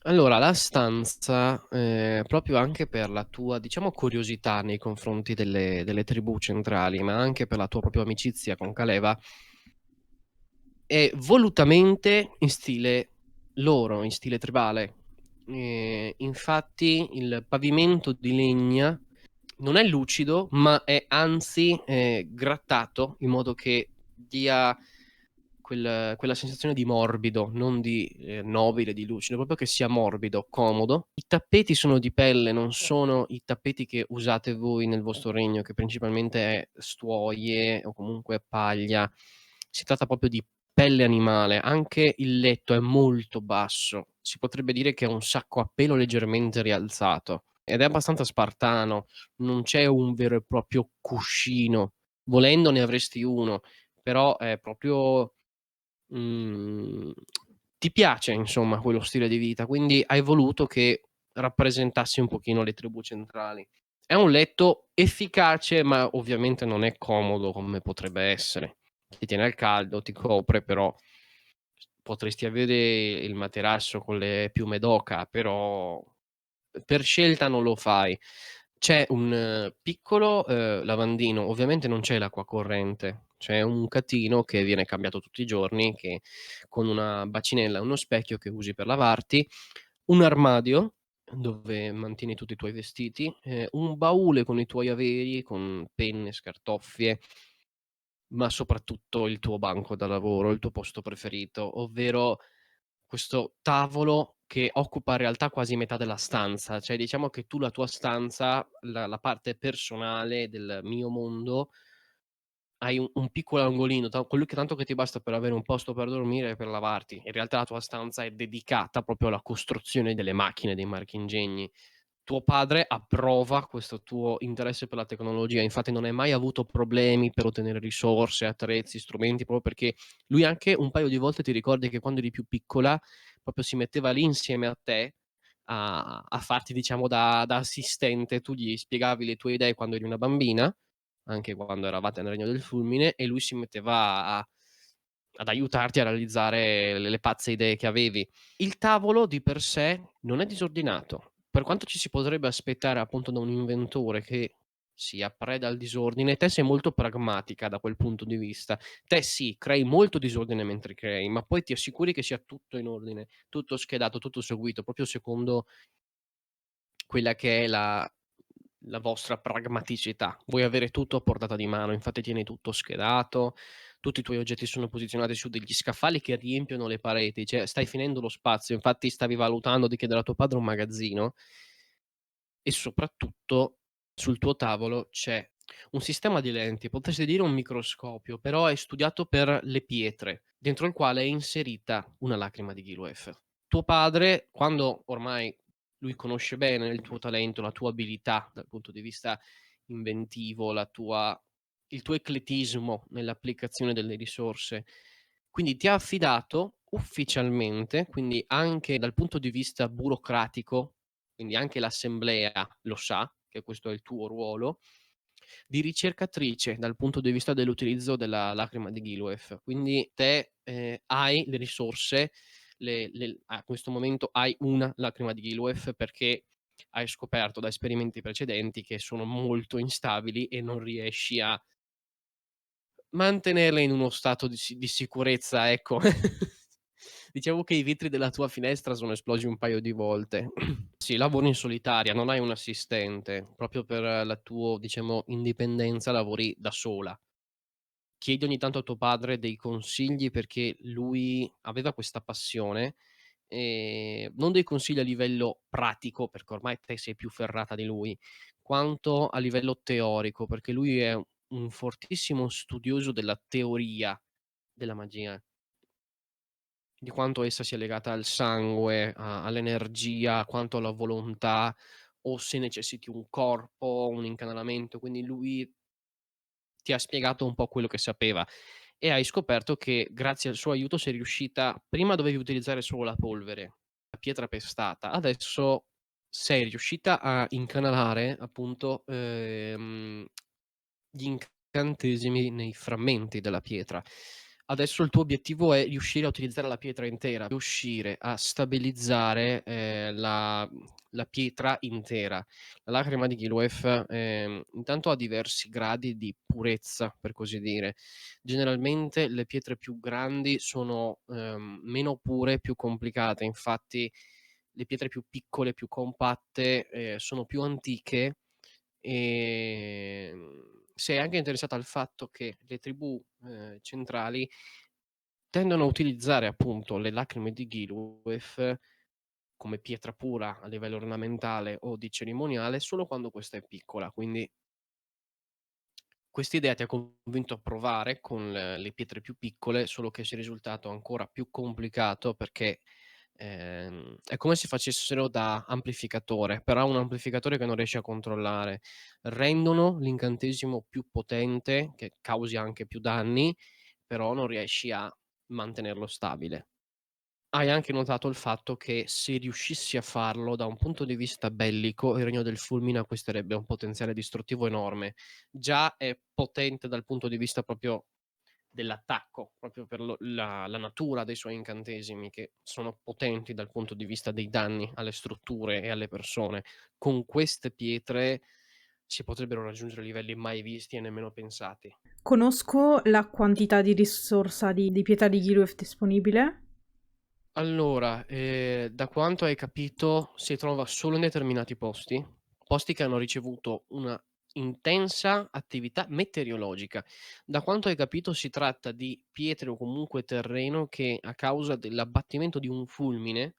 Allora, la stanza, proprio anche per la tua, diciamo, curiosità nei confronti delle tribù centrali, ma anche per la tua propria amicizia con Caleva, è volutamente in stile loro, in stile tribale. Infatti il pavimento di legna non è lucido, ma è anzi grattato in modo che dia quella sensazione di morbido, non di nobile, di lucido, proprio che sia morbido, comodo. I tappeti sono di pelle, non sono i tappeti che usate voi nel vostro regno, che principalmente è stuoie o comunque paglia. Si tratta proprio di pelle animale. Anche il letto è molto basso. Si potrebbe dire che è un sacco a pelo leggermente rialzato ed è abbastanza spartano. Non c'è un vero e proprio cuscino. Volendo ne avresti uno, però è proprio Mhmm, ti piace insomma quello stile di vita, quindi hai voluto che rappresentassi un pochino le tribù centrali. È un letto efficace, ma ovviamente non è comodo come potrebbe essere. Ti tiene al caldo, ti copre, però potresti avere il materasso con le piume d'oca, però per scelta non lo fai. C'è un piccolo, lavandino, ovviamente non c'è l'acqua corrente, c'è un catino che viene cambiato tutti i giorni, che con una bacinella e uno specchio che usi per lavarti, un armadio dove mantieni tutti i tuoi vestiti, un baule con i tuoi averi, con penne, scartoffie, ma soprattutto il tuo banco da lavoro, il tuo posto preferito, ovvero questo tavolo che occupa in realtà quasi metà della stanza. Cioè diciamo che tu la tua stanza, la parte personale del mio mondo, hai un piccolo angolino, quello che tanto che ti basta per avere un posto per dormire e per lavarti. In realtà la tua stanza è dedicata proprio alla costruzione delle macchine, dei marchingegni. Tuo padre approva questo tuo interesse per la tecnologia, infatti non hai mai avuto problemi per ottenere risorse, attrezzi, strumenti, proprio perché lui anche un paio di volte ti ricordi che quando eri più piccola, proprio si metteva lì insieme a te a farti diciamo da assistente, tu gli spiegavi le tue idee quando eri una bambina, anche quando eravate nel Regno del Fulmine, e lui si metteva ad aiutarti a realizzare le pazze idee che avevi. Il tavolo di per sé non è disordinato. Per quanto ci si potrebbe aspettare appunto da un inventore che sia preda al disordine, te sei molto pragmatica da quel punto di vista. Te sì, crei molto disordine mentre crei, ma poi ti assicuri che sia tutto in ordine, tutto schedato, tutto seguito, proprio secondo quella che è la vostra pragmaticità. Vuoi avere tutto a portata di mano, infatti tieni tutto schedato, tutti i tuoi oggetti sono posizionati su degli scaffali che riempiono le pareti, cioè stai finendo lo spazio, infatti stavi valutando di chiedere a tuo padre un magazzino e soprattutto sul tuo tavolo c'è un sistema di lenti, potresti dire un microscopio, però è studiato per le pietre, dentro il quale è inserita una lacrima di Gilwef. Tuo padre, quando ormai lui conosce bene il tuo talento, la tua abilità dal punto di vista inventivo, il tuo eclettismo nell'applicazione delle risorse, quindi ti ha affidato ufficialmente, quindi anche dal punto di vista burocratico, quindi anche l'assemblea lo sa che questo è il tuo ruolo, di ricercatrice dal punto di vista dell'utilizzo della lacrima di Gilwef. Quindi te, hai le risorse, a questo momento hai una lacrima di Gilwef perché hai scoperto da esperimenti precedenti che sono molto instabili e non riesci a mantenerle in uno stato di sicurezza, ecco. Diciamo che i vetri della tua finestra sono esplosi un paio di volte. Sì, lavori in solitaria, non hai un assistente, proprio per la tuo, diciamo, indipendenza lavori da sola. Chiedi ogni tanto a tuo padre dei consigli perché lui aveva questa passione, non dei consigli a livello pratico, perché ormai te sei più ferrata di lui, quanto a livello teorico, perché lui è un fortissimo studioso della teoria della magia, di quanto essa sia legata al sangue, all'energia, quanto alla volontà, o se necessiti un corpo, un incanalamento. Quindi lui ti ha spiegato un po' quello che sapeva e hai scoperto che grazie al suo aiuto sei riuscita, prima dovevi utilizzare solo la polvere, la pietra pestata, adesso sei riuscita a incanalare appunto, gli incantesimi nei frammenti della pietra. Adesso il tuo obiettivo è riuscire a utilizzare la pietra intera, riuscire a stabilizzare, la pietra intera. La lacrima di Gilwef, intanto ha diversi gradi di purezza, per così dire. Generalmente le pietre più grandi sono, meno pure, più complicate, infatti le pietre più piccole, più compatte, sono più antiche, sei anche interessata al fatto che le tribù, centrali tendono a utilizzare appunto le lacrime di Gilweth come pietra pura a livello ornamentale o di cerimoniale solo quando questa è piccola, quindi quest'idea ti ha convinto a provare con le pietre più piccole, solo che sia risultato ancora più complicato perché, è come se facessero da amplificatore, però un amplificatore che non riesci a controllare. Rendono l'incantesimo più potente, che causi anche più danni, però non riesci a mantenerlo stabile. Hai anche notato il fatto che se riuscissi a farlo da un punto di vista bellico, il Regno del Fulmine acquisterebbe un potenziale distruttivo enorme. Già è potente dal punto di vista proprio dell'attacco, proprio per la natura dei suoi incantesimi, che sono potenti dal punto di vista dei danni alle strutture e alle persone. Con queste pietre si potrebbero raggiungere livelli mai visti e nemmeno pensati. Conosco la quantità di risorsa di pietra di Gilweth disponibile. Allora, da quanto hai capito si trova solo in determinati posti, posti che hanno ricevuto una intensa attività meteorologica. Da quanto hai capito si tratta di pietre o comunque terreno che a causa dell'abbattimento di un fulmine,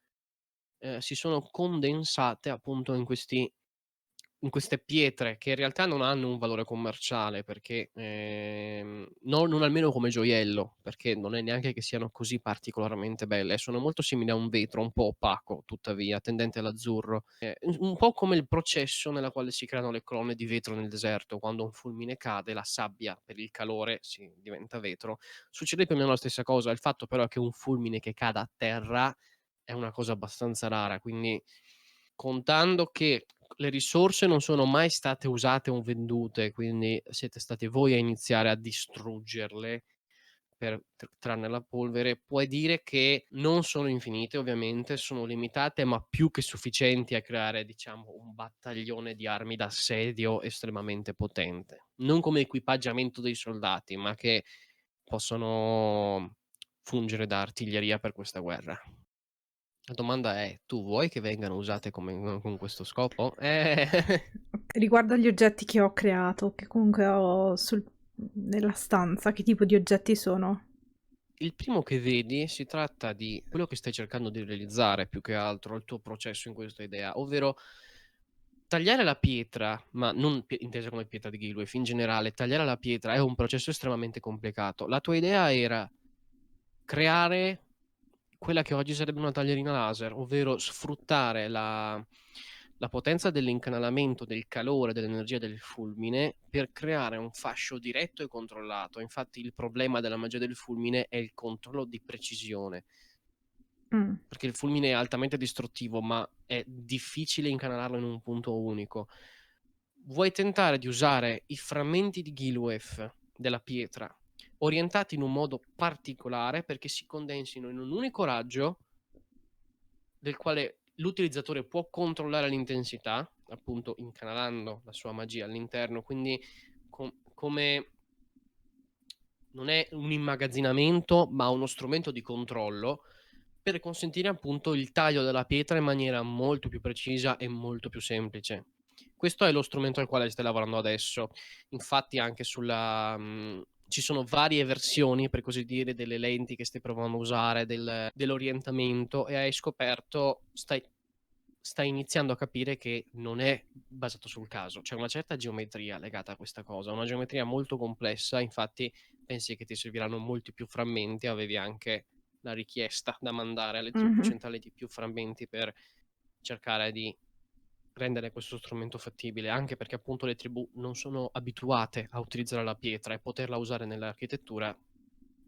si sono condensate appunto in queste pietre che in realtà non hanno un valore commerciale perché, non almeno come gioiello, perché non è neanche che siano così particolarmente belle, sono molto simili a un vetro un po' opaco tuttavia, tendente all'azzurro. Un po' come il processo nella quale si creano le colonne di vetro nel deserto, quando un fulmine cade, la sabbia per il calore si diventa vetro. Succede più o meno la stessa cosa, il fatto però è che un fulmine che cada a terra è una cosa abbastanza rara, quindi contando che le risorse non sono mai state usate o vendute, quindi siete stati voi a iniziare a distruggerle per trarne la polvere, puoi dire che non sono infinite ovviamente, sono limitate, ma più che sufficienti a creare, diciamo, un battaglione di armi d'assedio estremamente potente. Non come equipaggiamento dei soldati, ma che possono fungere da artiglieria per questa guerra. La domanda è: tu vuoi che vengano usate come con questo scopo? Riguardo agli oggetti che ho creato, che comunque ho nella stanza, che tipo di oggetti sono? Il primo che vedi si tratta di quello che stai cercando di realizzare più che altro, il tuo processo in questa idea, ovvero tagliare la pietra, ma non intesa come pietra di Gilweth, in generale, tagliare la pietra è un processo estremamente complicato. La tua idea era creare quella che oggi sarebbe una taglierina laser, ovvero sfruttare la potenza dell'incanalamento, del calore, dell'energia del fulmine per creare un fascio diretto e controllato. Infatti il problema della magia del fulmine è il controllo di precisione, Mm. perché il fulmine è altamente distruttivo, ma è difficile incanalarlo in un punto unico. Vuoi tentare di usare i frammenti di Gilweth della pietra orientati in un modo particolare perché si condensino in un unico raggio del quale l'utilizzatore può controllare l'intensità, appunto incanalando la sua magia all'interno, quindi come non è un immagazzinamento, ma uno strumento di controllo per consentire appunto il taglio della pietra in maniera molto più precisa e molto più semplice. Questo è lo strumento al quale stai lavorando adesso. Infatti anche ci sono varie versioni, per così dire, delle lenti che stai provando a usare, dell'orientamento e hai scoperto, stai iniziando a capire che non è basato sul caso. C'è una certa geometria legata a questa cosa, una geometria molto complessa, infatti pensi che ti serviranno molti più frammenti, avevi anche la richiesta da mandare alle tribù Mhm. centrali di più frammenti per cercare di rendere questo strumento fattibile, anche perché appunto le tribù non sono abituate a utilizzare la pietra e poterla usare nell'architettura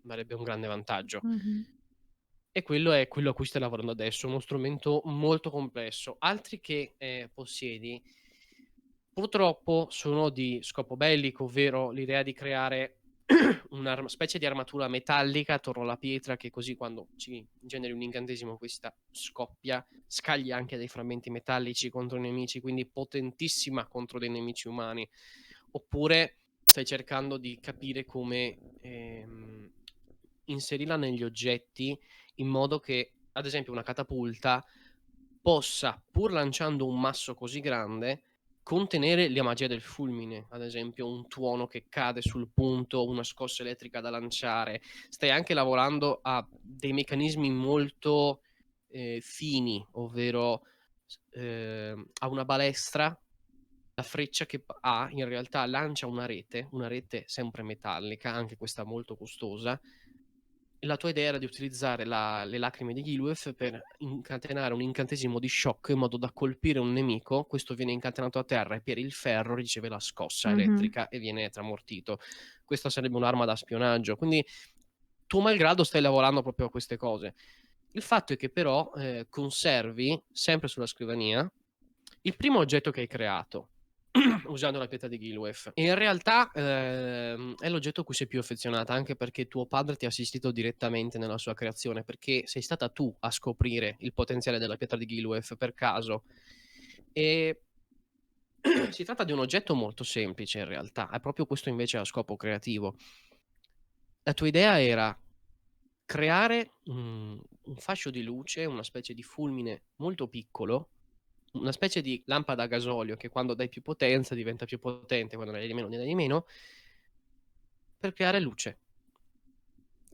darebbe un grande vantaggio. Mhm. E quello è quello a cui stai lavorando adesso, uno strumento molto complesso. Altri che possiedi purtroppo sono di scopo bellico, ovvero l'idea di creare una specie di armatura metallica attorno alla pietra che così quando ci generi un incantesimo questa scoppia, scaglia anche dei frammenti metallici contro i nemici, quindi potentissima contro dei nemici umani. Oppure stai cercando di capire come inserirla negli oggetti in modo che, ad esempio, una catapulta possa, pur lanciando un masso così grande, contenere la magia del fulmine, ad esempio un tuono che cade sul punto, una scossa elettrica da lanciare. Stai anche lavorando a dei meccanismi molto fini, ovvero a una balestra, la freccia che ha in realtà lancia una rete sempre metallica, anche questa molto costosa. La tua idea era di utilizzare le lacrime di Gilweth per incatenare un incantesimo di shock in modo da colpire un nemico. Questo viene incatenato a terra e per il ferro riceve la scossa elettrica e viene tramortito. Questa sarebbe un'arma da spionaggio. Quindi, tuo malgrado, stai lavorando proprio a queste cose. Il fatto è che però conservi, sempre sulla scrivania, il primo oggetto che hai creato usando la pietra di Gilweth. E in realtà è l'oggetto a cui sei più affezionata, anche perché tuo padre ti ha assistito direttamente nella sua creazione, perché sei stata tu a scoprire il potenziale della pietra di Gilweth per caso. E si tratta di un oggetto molto semplice in realtà, è proprio questo invece a scopo creativo. La tua idea era creare un fascio di luce, una specie di fulmine molto piccolo, una specie di lampada a gasolio che quando dai più potenza diventa più potente, quando ne dai di meno ne dai di meno, per creare luce.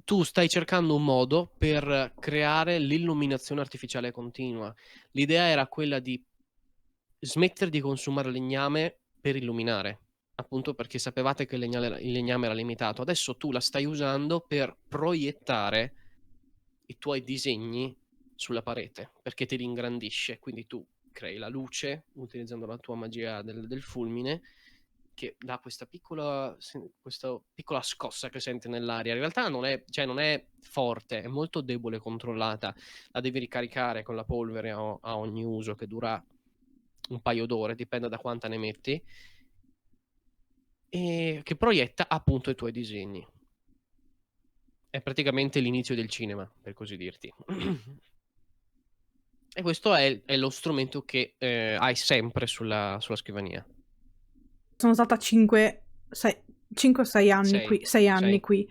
Tu stai cercando un modo per creare l'illuminazione artificiale continua. L'idea era quella di smettere di consumare legname per illuminare, appunto perché sapevate che il legname era limitato. Adesso tu la stai usando per proiettare i tuoi disegni sulla parete, perché te li ingrandisce. Quindi tu crei la luce utilizzando la tua magia del fulmine, che dà questa piccola scossa che senti nell'aria. In realtà non è forte, è molto debole, controllata. La devi ricaricare con la polvere a ogni uso, che dura un paio d'ore, dipende da quanta ne metti, e che proietta appunto i tuoi disegni. È praticamente l'inizio del cinema, per così dirti. E questo è lo strumento che hai sempre sulla scrivania. Sono stata 5 o 6 anni qui. 6 anni qui.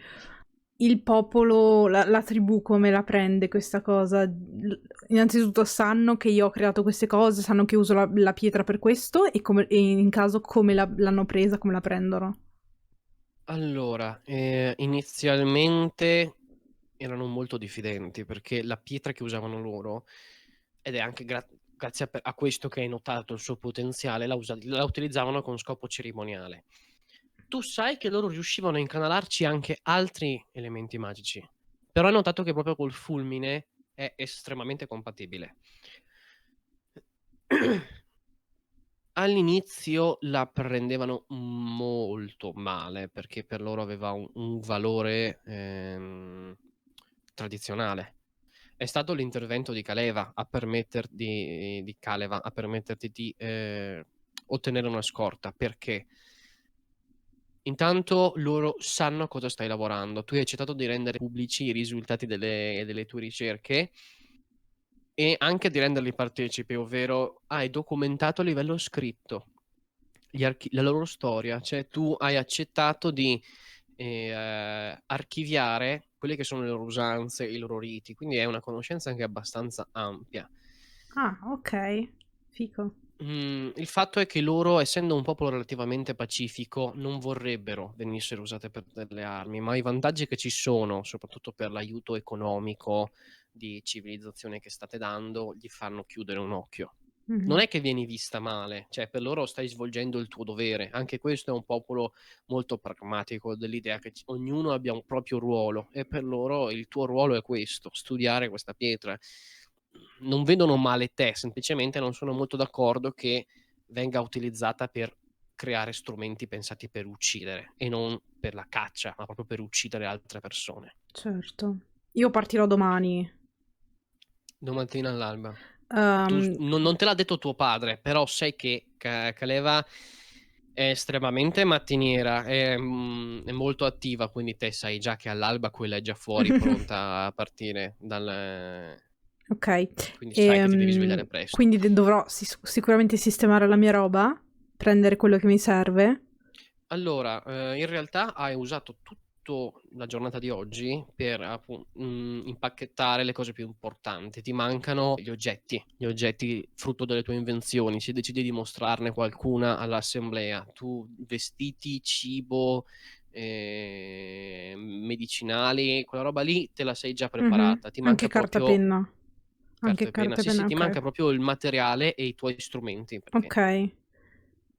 Il popolo, la tribù come la prende questa cosa? Innanzitutto sanno che io ho creato queste cose, sanno che uso la pietra per questo e in caso come l'hanno presa, come la prendono? Allora, inizialmente erano molto diffidenti perché la pietra che usavano loro, ed è anche grazie a questo che hai notato il suo potenziale, la utilizzavano con scopo cerimoniale. Tu sai che loro riuscivano a incanalarci anche altri elementi magici, però hai notato che proprio col fulmine è estremamente compatibile. All'inizio la prendevano molto male perché per loro aveva un valore tradizionale. È stato l'intervento di Caleva a permetterti di ottenere una scorta. Perché? Intanto loro sanno a cosa stai lavorando. Tu hai accettato di rendere pubblici i risultati delle tue ricerche e anche di renderli partecipi, ovvero hai documentato a livello scritto la loro storia, cioè tu hai accettato di archiviare quelle che sono le loro usanze, i loro riti, quindi è una conoscenza anche abbastanza ampia. Ah, ok. Fico. Il fatto è che loro, essendo un popolo relativamente pacifico, non vorrebbero venissero usate per delle armi, ma i vantaggi che ci sono, soprattutto per l'aiuto economico di civilizzazione che state dando, gli fanno chiudere un occhio. Non è che vieni vista male, cioè per loro stai svolgendo il tuo dovere. Anche questo è un popolo molto pragmatico, dell'idea che ognuno abbia un proprio ruolo, e per loro il tuo ruolo è questo, studiare questa pietra. Non vedono male te, semplicemente non sono molto d'accordo che venga utilizzata per creare strumenti pensati per uccidere, e non per la caccia, ma proprio per uccidere altre persone. Certo. Io partirò domani. Domattina all'alba. Non te l'ha detto tuo padre, però sai che Caleva è estremamente mattiniera, è molto attiva, quindi te sai già che all'alba quella è già fuori, pronta a partire Ok. quindi sai che ti devi svegliare presto. Quindi dovrò sicuramente sistemare la mia roba, prendere quello che mi serve. Allora, in realtà hai usato tutta la giornata di oggi per impacchettare le cose più importanti. Ti mancano gli oggetti frutto delle tue invenzioni. Se decidi di mostrarne qualcuna all'assemblea, tu vestiti, cibo, medicinali, quella roba lì te la sei già preparata. Ti Anche manca carta proprio penna. carta Anche e penna. carta e Sì, sì, penna, ti ok. manca proprio il materiale e i tuoi strumenti, perché Ok.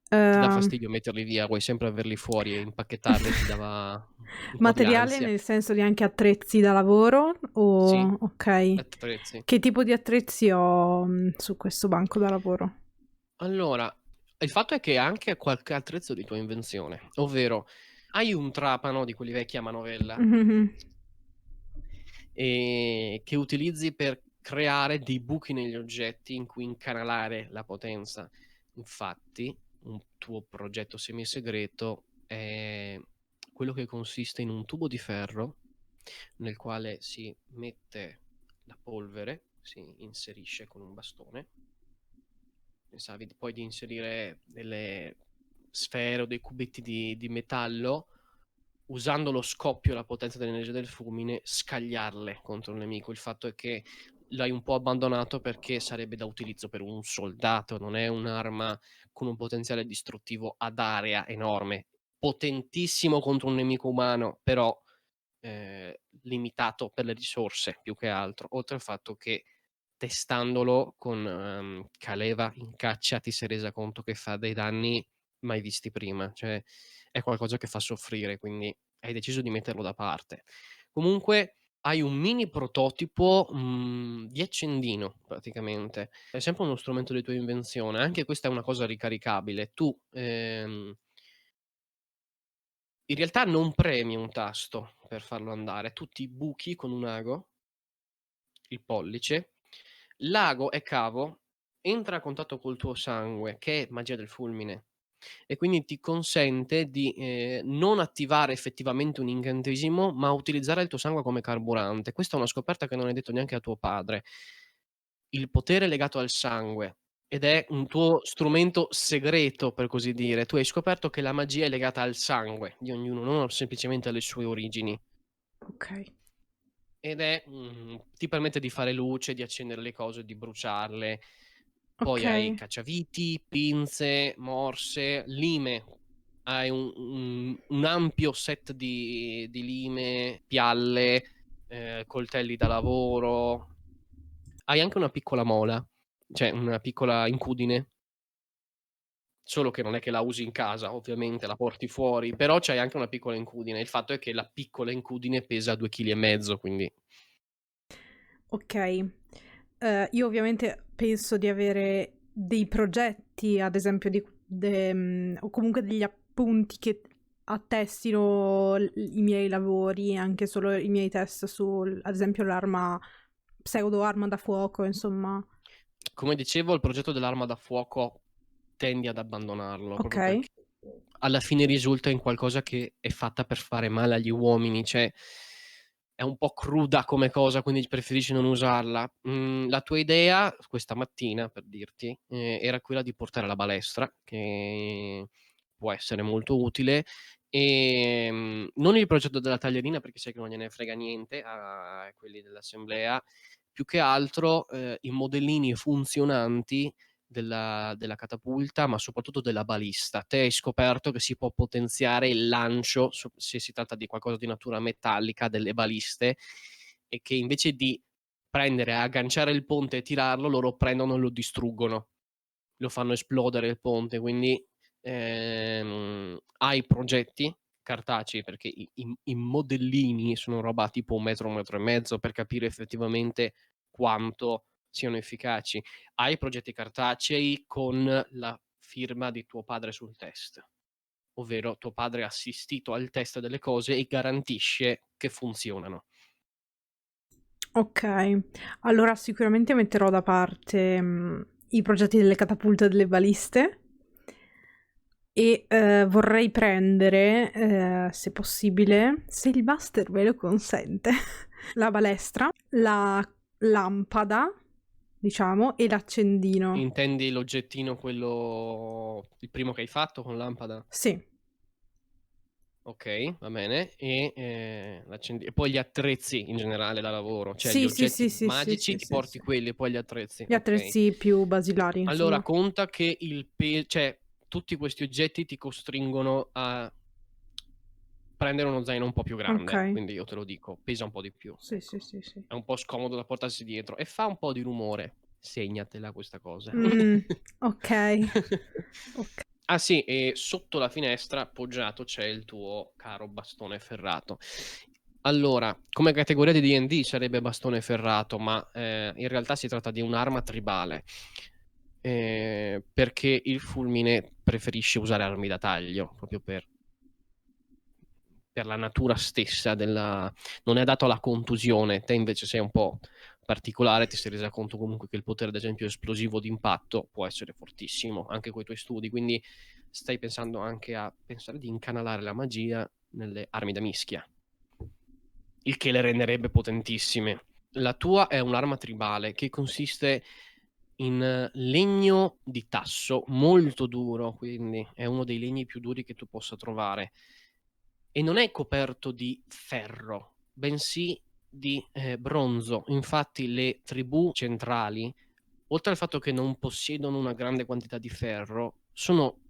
ti dà Ehm, fastidio metterli via, vuoi sempre averli fuori e impacchettarli ti dava un po' di Materiale ansia. nel senso di anche attrezzi da lavoro? Sì, O... Ok. attrezzi. Che tipo di attrezzi ho su questo banco da lavoro? Allora, il fatto è che ha anche qualche attrezzo di tua invenzione, ovvero hai un trapano di quelli vecchi a manovella Mhm. che utilizzi per creare dei buchi negli oggetti in cui incanalare la potenza. Infatti, un tuo progetto semisegreto è quello che consiste in un tubo di ferro nel quale si mette la polvere, si inserisce con un bastone. Pensavi poi di inserire delle sfere o dei cubetti di metallo, usando lo scoppio e la potenza dell'energia del fulmine, scagliarle contro il nemico. Il fatto è che l'hai un po' abbandonato perché sarebbe da utilizzo per un soldato, non è un'arma con un potenziale distruttivo ad area enorme, potentissimo contro un nemico umano, però limitato per le risorse più che altro, oltre al fatto che testandolo con Kaleva in caccia ti sei resa conto che fa dei danni mai visti prima, cioè è qualcosa che fa soffrire, quindi hai deciso di metterlo da parte. Comunque hai un mini prototipo di accendino praticamente, è sempre uno strumento di tua invenzione, anche questa è una cosa ricaricabile. Tu in realtà non premi un tasto per farlo andare, tu ti buchi con un ago il pollice, l'ago è cavo, entra a contatto col tuo sangue, che è magia del fulmine, e quindi ti consente di, non attivare effettivamente un incantesimo, ma utilizzare il tuo sangue come carburante. Questa è una scoperta che non hai detto neanche a tuo padre. Il potere è legato al sangue ed è un tuo strumento segreto, per così dire. Tu hai scoperto che la magia è legata al sangue di ognuno, non semplicemente alle sue origini. Ok. Ed è ti permette di fare luce, di accendere le cose, di bruciarle. Ok. Poi hai cacciaviti, pinze, morse, lime. Hai un ampio set di lime, pialle, coltelli da lavoro. Hai anche una piccola mola, cioè una piccola incudine, solo che non è che la usi in casa, ovviamente, la porti fuori, però c'hai anche una piccola incudine. Il fatto è che la piccola incudine pesa 2 chili e mezzo, quindi Ok. Io ovviamente penso di avere dei progetti, ad esempio, o comunque degli appunti che attestino i miei lavori, anche solo i miei test su, ad esempio, l'arma, pseudo arma da fuoco, insomma. come dicevo, il progetto dell'arma da fuoco tendi ad abbandonarlo, Ok. proprio perché alla fine risulta in qualcosa che è fatta per fare male agli uomini, cioè è un po' cruda come cosa, quindi preferisci non usarla. La tua idea, questa mattina per dirti, era quella di portare la balestra, che può essere molto utile, non il progetto della taglierina, perché sai che non gliene frega niente a quelli dell'assemblea, più che altro, i modellini funzionanti della catapulta, ma soprattutto della balista. Te hai scoperto che si può potenziare il lancio, se si tratta di qualcosa di natura metallica, delle baliste, e che invece di prendere, agganciare il ponte e tirarlo, loro prendono e lo distruggono, lo fanno esplodere il ponte. Quindi hai progetti cartacei, perché i modellini sono roba tipo 1 metro e mezzo, per capire effettivamente quanto siano efficaci. Hai progetti cartacei con la firma di tuo padre sul test, ovvero tuo padre ha assistito al test delle cose e garantisce che funzionano. Ok. Allora sicuramente metterò da parte i progetti delle catapulte e delle baliste. E vorrei prendere, se possibile, se il master me lo consente, la balestra, la lampada, diciamo, e l'accendino. Intendi l'oggettino, quello il primo che hai fatto con lampada? Sì, Ok, va bene. E poi gli attrezzi in generale da lavoro, cioè gli Sì, sì, oggetti sì, sì, sì, magici sì, ti sì, porti sì. quelli e poi gli attrezzi. Gli Ok. attrezzi più basilari, Allora, insomma. conta che cioè, tutti questi oggetti ti costringono a prendere uno zaino un po' più grande, Ok. quindi io te lo dico, pesa un po' di più, Sì, ecco. sì, sì, sì. È un po' scomodo da portarsi dietro e fa un po' di rumore. Segnatela questa cosa. Ok. Ok. Ah sì, e sotto la finestra appoggiato c'è il tuo caro bastone ferrato. Allora, come categoria di D&D sarebbe bastone ferrato, ma in realtà si tratta di un'arma tribale. Perché il fulmine preferisce usare armi da taglio, proprio per la natura stessa della... non è dato alla contusione. Te invece sei un po' particolare, ti sei resa conto comunque che il potere, ad esempio, esplosivo d'impatto può essere fortissimo, anche con i tuoi studi, quindi stai pensando anche a pensare di incanalare la magia nelle armi da mischia, il che le renderebbe potentissime. La tua è un'arma tribale che consiste in legno di tasso molto duro, quindi è uno dei legni più duri che tu possa trovare. E non è coperto di ferro, bensì di bronzo. Infatti le tribù centrali, oltre al fatto che non possiedono una grande quantità di ferro, sono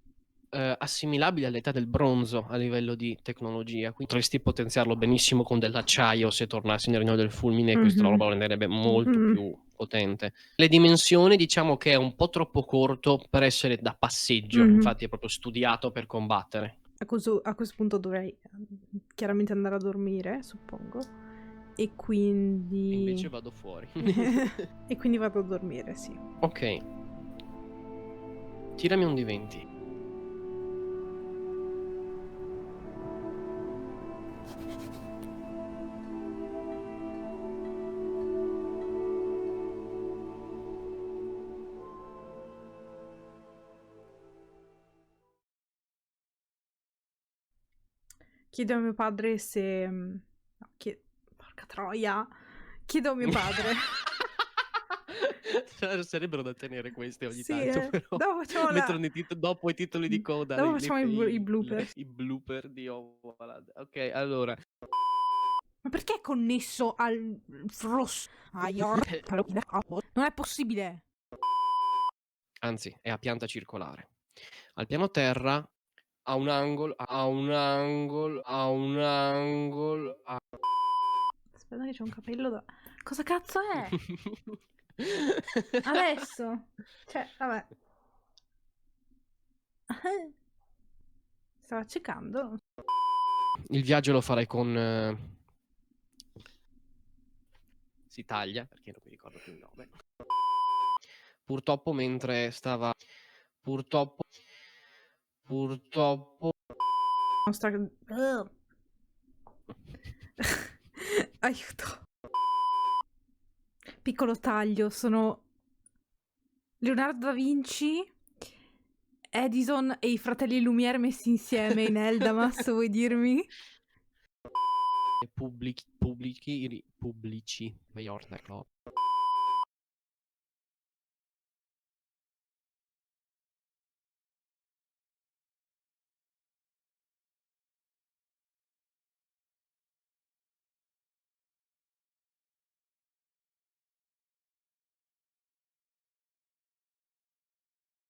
assimilabili all'età del bronzo a livello di tecnologia. Quindi potresti potenziarlo benissimo con dell'acciaio se tornassi nel regno del fulmine e questa roba lo renderebbe molto più potente. Le dimensioni, diciamo che è un po' troppo corto per essere da passeggio, infatti è proprio studiato per combattere. A questo punto dovrei chiaramente andare a dormire, suppongo. E E quindi... invece vado fuori. E quindi vado a dormire, sì. Ok. Tirami un D20. Chiedo a mio padre se... No, porca troia! Chiedo a mio padre. Sarebbero da tenere queste ogni Sì, tanto, però dopo facciamo mettono dopo i titoli di coda, dopo li facciamo i blooper. i blooper di Ovalad. Ok, allora. Ma perché è connesso al Frost? Non è possibile. Anzi, è a pianta circolare. Al piano terra ha un angolo, ha un angolo, ha un angolo. Aspetta che c'è un capello da... Cosa cazzo è? Adesso? Cioè, vabbè. Stava cercando. Il viaggio lo farai con... si taglia, perché non mi ricordo più il nome. Purtroppo mentre stava... Purtroppo... Aiuto. Piccolo taglio, sono Leonardo da Vinci, Edison e i fratelli Lumière messi insieme in Eldamas, vuoi dirmi? Pubblici, Bjorn,